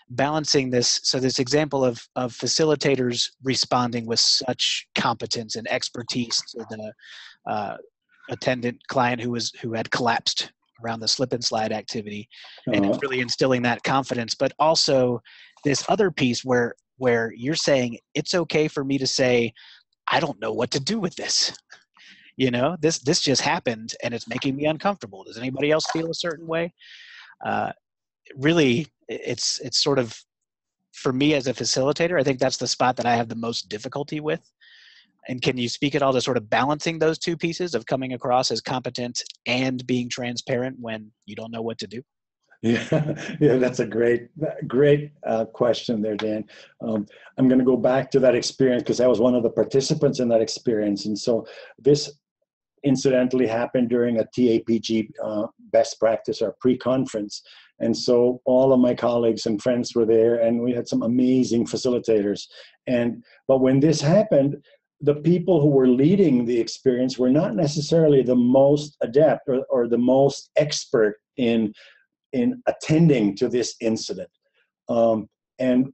balancing this. So this example of facilitators responding with such competence and expertise to the attendant client who had collapsed around the slip and slide activity, and it's really instilling that confidence. But also this other piece where you're saying it's okay for me to say, I don't know what to do with this. You know, this just happened and it's making me uncomfortable. Does anybody else feel a certain way? Really, it's sort of, for me as a facilitator, I think that's the spot that I have the most difficulty with. And can you speak at all to sort of balancing those two pieces of coming across as competent and being transparent when you don't know what to do? Yeah, that's a great question there, Dan. I'm going to go back to that experience because I was one of the participants in that experience. And so this incidentally happened during a TAPG best practice or pre-conference. And so all of my colleagues and friends were there, and we had some amazing facilitators. But when this happened, the people who were leading the experience were not necessarily the most adept or the most expert in attending to this incident. And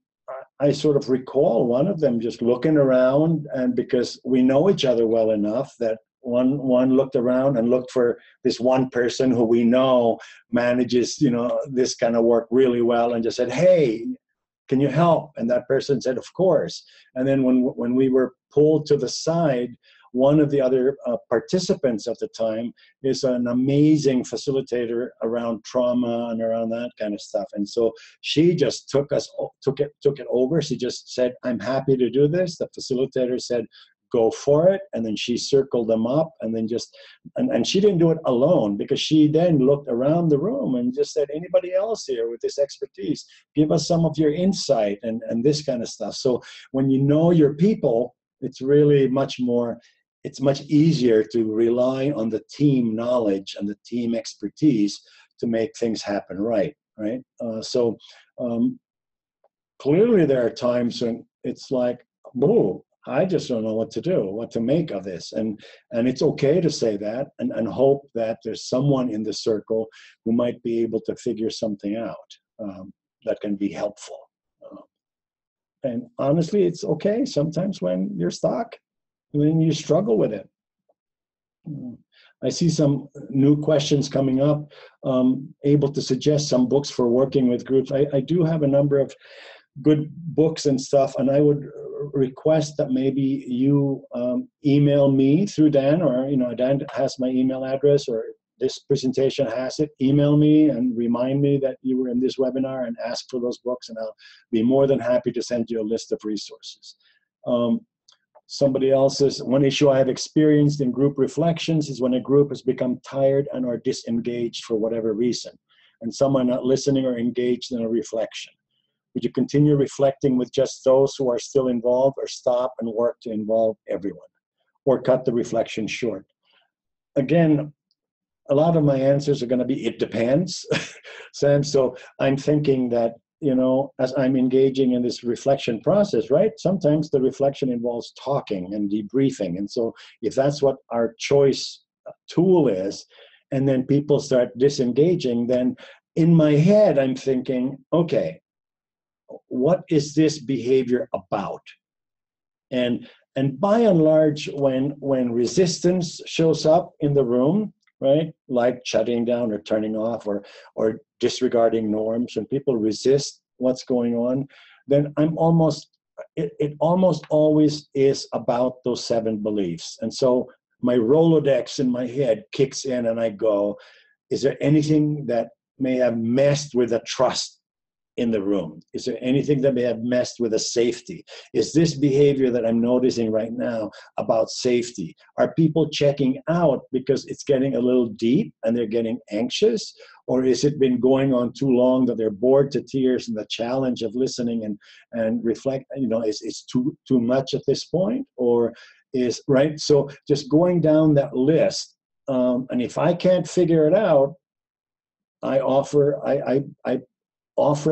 I sort of recall one of them just looking around, and because we know each other well enough that one looked around and looked for this one person who we know manages, this kind of work really well, and just said, hey, can you help? And that person said, of course. And then when we were pulled to the side, one of the other participants at the time is an amazing facilitator around trauma and around that kind of stuff. And so she just took it over. She just said, I'm happy to do this. The facilitator said, go for it. And then she circled them up, and then and she didn't do it alone, because she then looked around the room and just said, anybody else here with this expertise, give us some of your insight and this kind of stuff. So when you know your people, it's really it's much easier to rely on the team knowledge and the team expertise to make things happen right? So clearly there are times when it's like, whoa, I just don't know what to do, what to make of this. And it's okay to say that and hope that there's someone in the circle who might be able to figure something out that can be helpful. And honestly, it's okay sometimes when you're stuck, when you struggle with it. I see some new questions coming up, able to suggest some books for working with groups. I do have a number of good books and stuff, and I would request that maybe you email me through Dan, or Dan has my email address, or this presentation has it. Email me and remind me that you were in this webinar and ask for those books, and I'll be more than happy to send you a list of resources. Somebody else says, one issue I have experienced in group reflections is when a group has become tired and or disengaged for whatever reason, and some are not listening or engaged in a reflection. Would you continue reflecting with just those who are still involved, or stop and work to involve everyone, or cut the reflection short? Again, a lot of my answers are going to be, it depends, Sam. So I'm thinking that, as I'm engaging in this reflection process, right? Sometimes the reflection involves talking and debriefing. And so if that's what our choice tool is, and then people start disengaging, then in my head, I'm thinking, okay, what is this behavior about? And by and large, when resistance shows up in the room, right, like shutting down or turning off or disregarding norms, when people resist what's going on, then it almost always is about those 7 beliefs. And so my Rolodex in my head kicks in, and I go, is there anything that may have messed with the trust in the room? Is there anything that may have messed with the safety? Is this behavior that I'm noticing right now about safety? Are people checking out because it's getting a little deep and they're getting anxious? Or has it been going on too long that they're bored to tears, and the challenge of listening and reflect, is too much at this point? Or right? So just going down that list And if I can't figure it out, I offer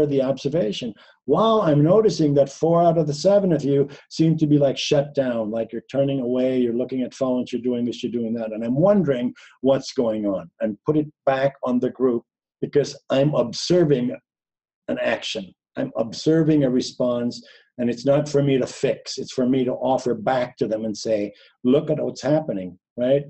the observation. While I'm noticing that 4 out of the 7 of you seem to be like shut down, like you're turning away, you're looking at phones, you're doing this, you're doing that. And I'm wondering what's going on, and put it back on the group, because I'm observing an action. I'm observing a response, and it's not for me to fix. It's for me to offer back to them and say, look at what's happening, right?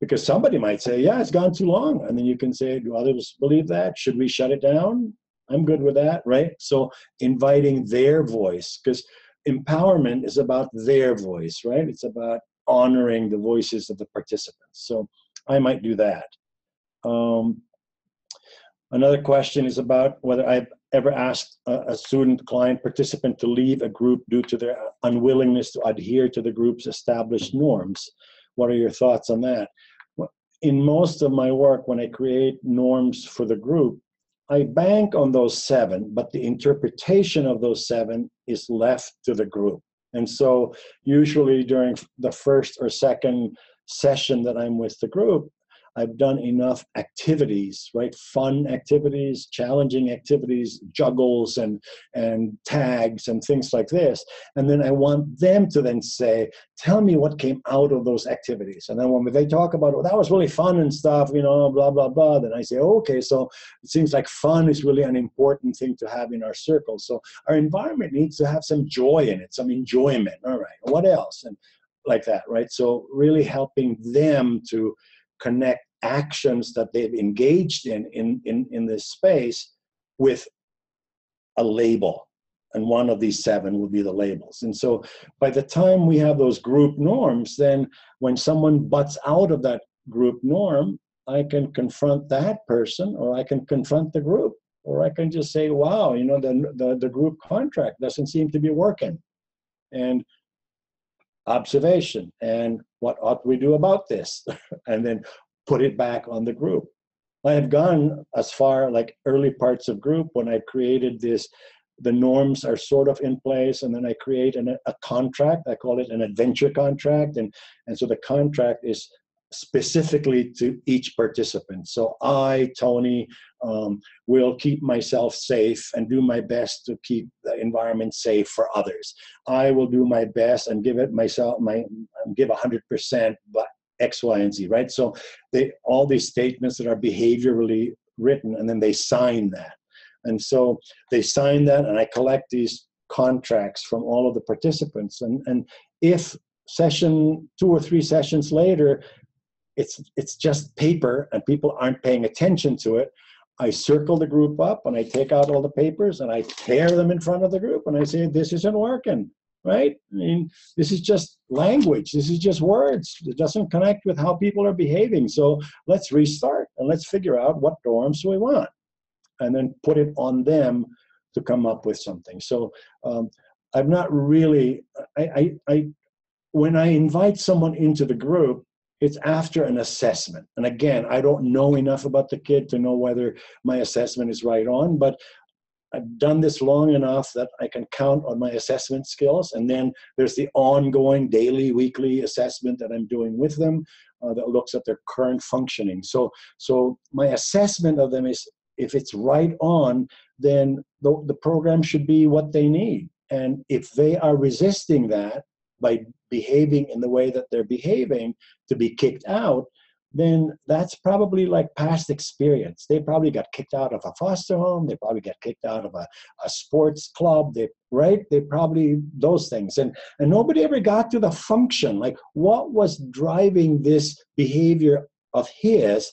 Because somebody might say, yeah, it's gone too long. And then you can say, do others believe that? Should we shut it down? I'm good with that, right? So inviting their voice, because empowerment is about their voice, right? It's about honoring the voices of the participants. So I might do that. Another question is about whether I've ever asked a student, client, participant to leave a group due to their unwillingness to adhere to the group's established norms. What are your thoughts on that? In most of my work, when I create norms for the group, I bank on those 7, but the interpretation of those 7 is left to the group. And so usually during the first or second session that I'm with the group, I've done enough activities, right? Fun activities, challenging activities, juggles and tags and things like this. And then I want them to then say, tell me what came out of those activities. And then when they talk about, oh, that was really fun and stuff, you know, blah, blah, blah. Then I say, oh, okay, so it seems like fun is really an important thing to have in our circle. So our environment needs to have some joy in it, some enjoyment. All right, what else? And like that, right? So really helping them to connect actions that they've engaged in this space with a label. And one of these 7 will be the labels. And so by the time we have those group norms, then when someone butts out of that group norm, I can confront that person, or I can confront the group, or I can just say, wow, you know, the group contract doesn't seem to be working. And observation, and what ought we do about this? And then put it back on the group. I have gone as far, like early parts of group, when I created this, the norms are sort of in place, and then I create a contract. I call it an adventure contract, and so the contract is specifically to each participant. So I, Tony, will keep myself safe and do my best to keep the environment safe for others. I will do my best and give it myself, give 100%, but X, Y, and Z, right? So all these statements that are behaviorally written, and then they sign that. And so they sign that, and I collect these contracts from all of the participants. And if session 2 or 3 sessions later, it's just paper and people aren't paying attention to it, I circle the group up and I take out all the papers and I tear them in front of the group and I say, this isn't working. Right? I mean, this is just language. This is just words. It doesn't connect with how people are behaving. So let's restart and let's figure out what norms we want, and then put it on them to come up with something. So I'm not really, when I invite someone into the group, it's after an assessment. And again, I don't know enough about the kid to know whether my assessment is right on, but I've done this long enough that I can count on my assessment skills. And then there's the ongoing daily, weekly assessment that I'm doing with them that looks at their current functioning. So my assessment of them is, if it's right on, then the program should be what they need. And if they are resisting that by behaving in the way that they're behaving to be kicked out, then that's probably like past experience. They probably got kicked out of a foster home. They probably got kicked out of a sports club. They probably those things. And nobody ever got to the function. Like, what was driving this behavior of his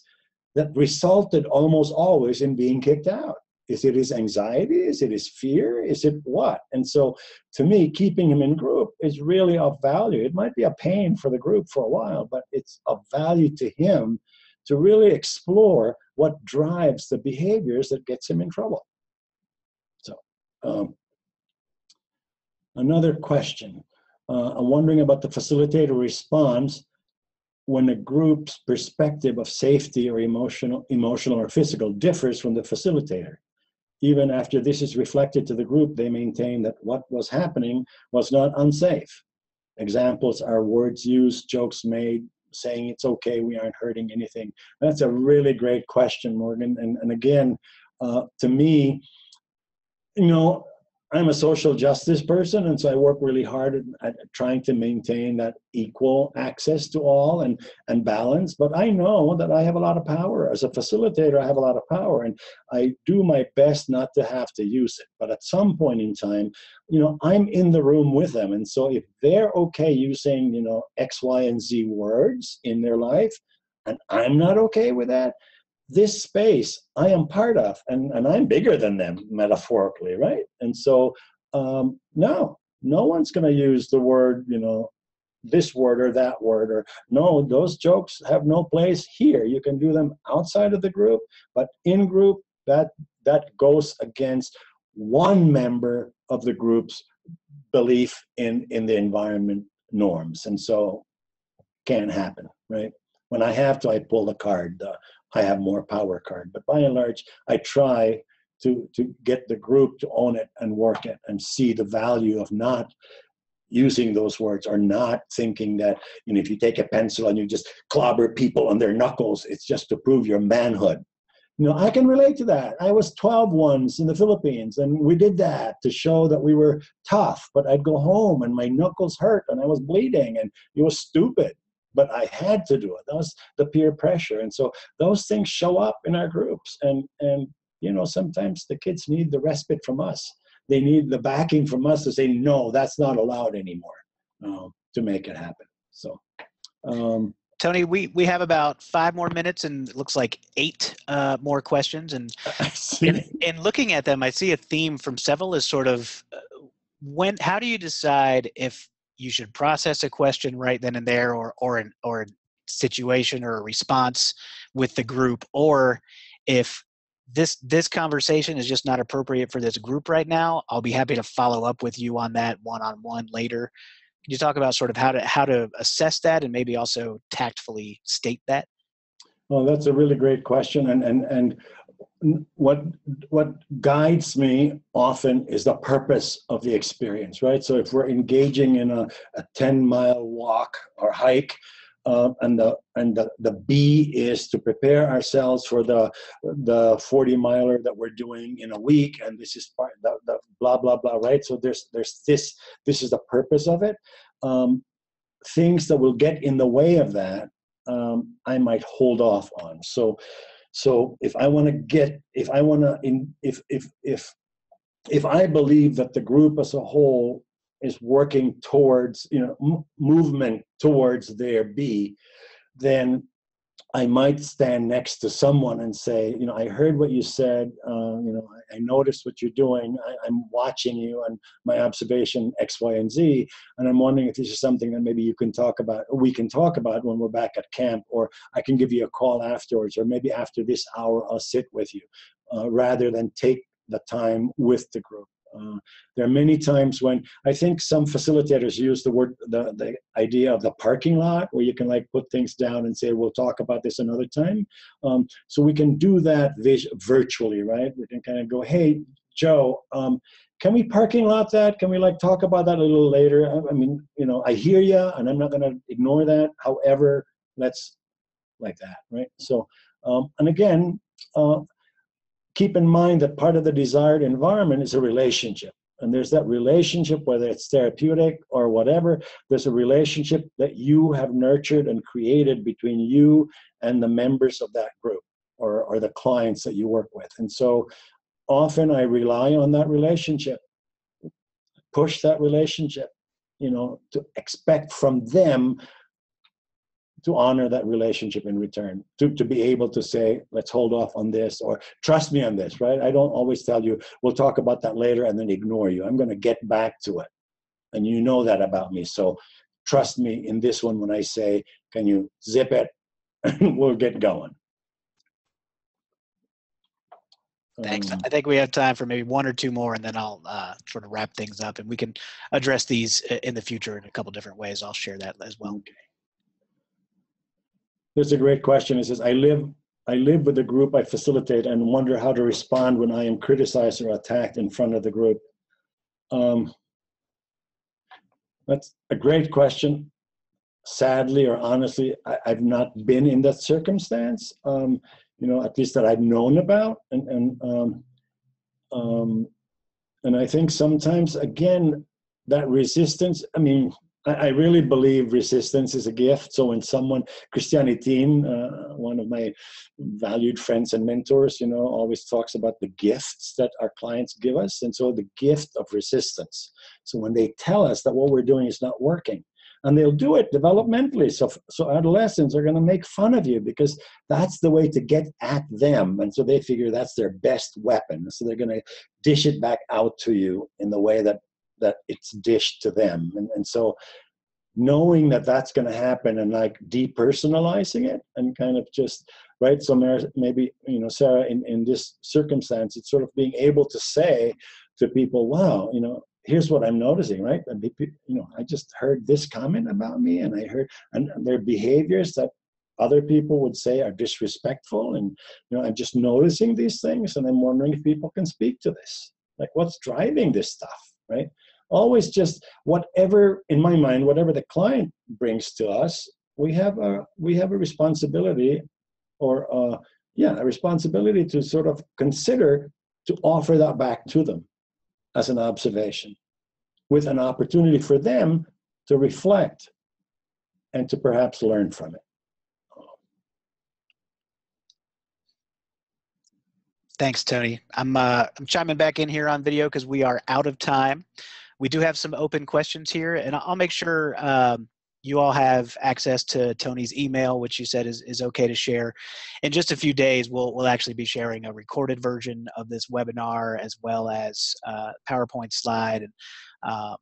that resulted almost always in being kicked out? Is it his anxiety? Is it his fear? Is it what? And so to me, keeping him in group is really of value. It might be a pain for the group for a while, but it's of value to him to really explore what drives the behaviors that gets him in trouble. So another question. I'm wondering about the facilitator response when a group's perspective of safety or emotional or physical differs from the facilitator. Even after this is reflected to the group, they maintain that what was happening was not unsafe. Examples are words used, jokes made, saying it's okay, we aren't hurting anything? That's a really great question, Morgan. And again, to me, you know, I'm a social justice person, and so I work really hard at trying to maintain that equal access to all and balance. But I know that I have a lot of power. As a facilitator, I have a lot of power, and I do my best not to have to use it. But at some point in time, you know, I'm in the room with them. And so if they're okay using, you know, X, Y, and Z words in their life, and I'm not okay with that, this space I am part of, and I'm bigger than them metaphorically, right? And so, no one's going to use the word, you know, this word or that word, or no, those jokes have no place here. You can do them outside of the group, but in group, that goes against one member of the group's belief in the environment norms, and so can't happen, right? When I have to, I pull the card. I have more power card. But by and large, I try to get the group to own it and work it and see the value of not using those words, or not thinking that, you know, if you take a pencil and you just clobber people on their knuckles, it's just to prove your manhood. You know, I can relate to that. I was 12 once in the Philippines, and we did that to show that we were tough. But I'd go home and my knuckles hurt and I was bleeding, and it was stupid. But I had to do it. That was the peer pressure. And so those things show up in our groups. And you know, sometimes the kids need the respite from us. They need the backing from us to say, no, that's not allowed anymore, to make it happen. So, Tony, we have about 5 more minutes, and it looks like 8 more questions. And in looking at them, I see a theme from several is sort of how do you decide if you should process a question right then and there, or a situation or a response with the group, or if this conversation is just not appropriate for this group right now, I'll be happy to follow up with you on that one-on-one later. Can you talk about sort of how to assess that, and maybe also tactfully state that? Well, that's a really great question, and what guides me often is the purpose of the experience, right? So if we're engaging in a 10-mile walk or hike, and the B is to prepare ourselves for the 40-miler that we're doing in a week, and this is part the blah blah blah, right? So there's this is the purpose of it. Things that will get in the way of that, I might hold off on. So if I believe that the group as a whole is working towards, you know, movement towards their B, then I might stand next to someone and say, you know, I heard what you said, you know, I noticed what you're doing, I'm watching you, and my observation X, Y, and Z, and I'm wondering if this is something that maybe you can talk about, or we can talk about when we're back at camp, or I can give you a call afterwards, or maybe after this hour I'll sit with you, rather than take the time with the group. There are many times when I think some facilitators use the idea of the parking lot, where you can like put things down and say, we'll talk about this another time. So we can do that virtually, right? We can kind of go, hey, Joe, can we parking lot that? Can we like talk about that a little later? I mean, you know, I hear you, and I'm not going to ignore that. However, let's like that, right? So, and again, keep in mind that part of the desired environment is a relationship. And there's that relationship, whether it's therapeutic or whatever, there's a relationship that you have nurtured and created between you and the members of that group, or the clients that you work with. And so often I rely on that relationship, push that relationship, you know, to expect from them to honor that relationship in return, to be able to say, let's hold off on this, or trust me on this, right? I don't always tell you, we'll talk about that later, and then ignore you. I'm going to get back to it. And you know that about me. So trust me in this one when I say, can you zip it? We'll get going. Thanks. I think we have time for maybe 1 or 2 more, and then I'll sort of wrap things up, and we can address these in the future in a couple different ways. I'll share that as well. Okay. There's a great question. It says, I live with the group I facilitate and wonder how to respond when I am criticized or attacked in front of the group. That's a great question. sadly or honestly, I've not been in that circumstance, at least that I've known about. And I think sometimes, again, that resistance, I mean, I really believe resistance is a gift. So when someone, Christianity, one of my valued friends and mentors, always talks about the gifts that our clients give us. And so the gift of resistance. So when they tell us that what we're doing is not working, and they'll do it developmentally. So adolescents are going to make fun of you because that's the way to get at them. And so they figure that's their best weapon. So they're going to dish it back out to you in the way that it's dished to them. And so knowing that that's going to happen and like depersonalizing it and kind of just, right? So maybe, Sarah, in this circumstance, it's sort of being able to say to people, wow, here's what I'm noticing, right? And I just heard this comment about me, and I heard, and their behaviors that other people would say are disrespectful, and I'm just noticing these things, and I'm wondering if people can speak to this, like what's driving this stuff, right? Always just whatever, in my mind, whatever the client brings to us, we have a responsibility, or a responsibility to sort of consider to offer that back to them as an observation, with an opportunity for them to reflect and to perhaps learn from it. Thanks, Tony. I'm chiming back in here on video because we are out of time. We do have some open questions here, and I'll make sure you all have access to Tony's email, which you said is okay to share. In just a few days, we'll actually be sharing a recorded version of this webinar, as well as PowerPoint slide and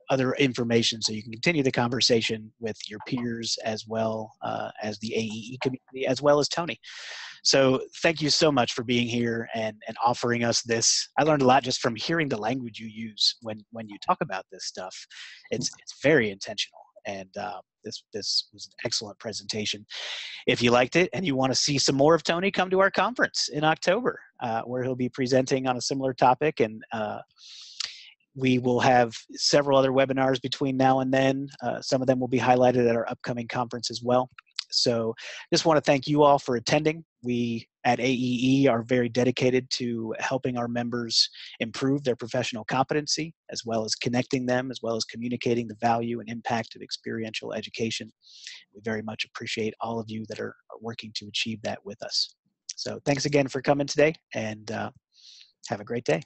other information, so you can continue the conversation with your peers, as well as the AEE community, as well as Tony. So thank you so much for being here and offering us this. I learned a lot just from hearing the language you use when you talk about this stuff. It's very intentional. And this was an excellent presentation. If you liked it and you want to see some more of Tony, come to our conference in October, where he'll be presenting on a similar topic. And we will have several other webinars between now and then. Some of them will be highlighted at our upcoming conference as well. So just want to thank you all for attending. We at AEE are very dedicated to helping our members improve their professional competency, as well as connecting them, as well as communicating the value and impact of experiential education. We very much appreciate all of you that are working to achieve that with us. So thanks again for coming today, and have a great day.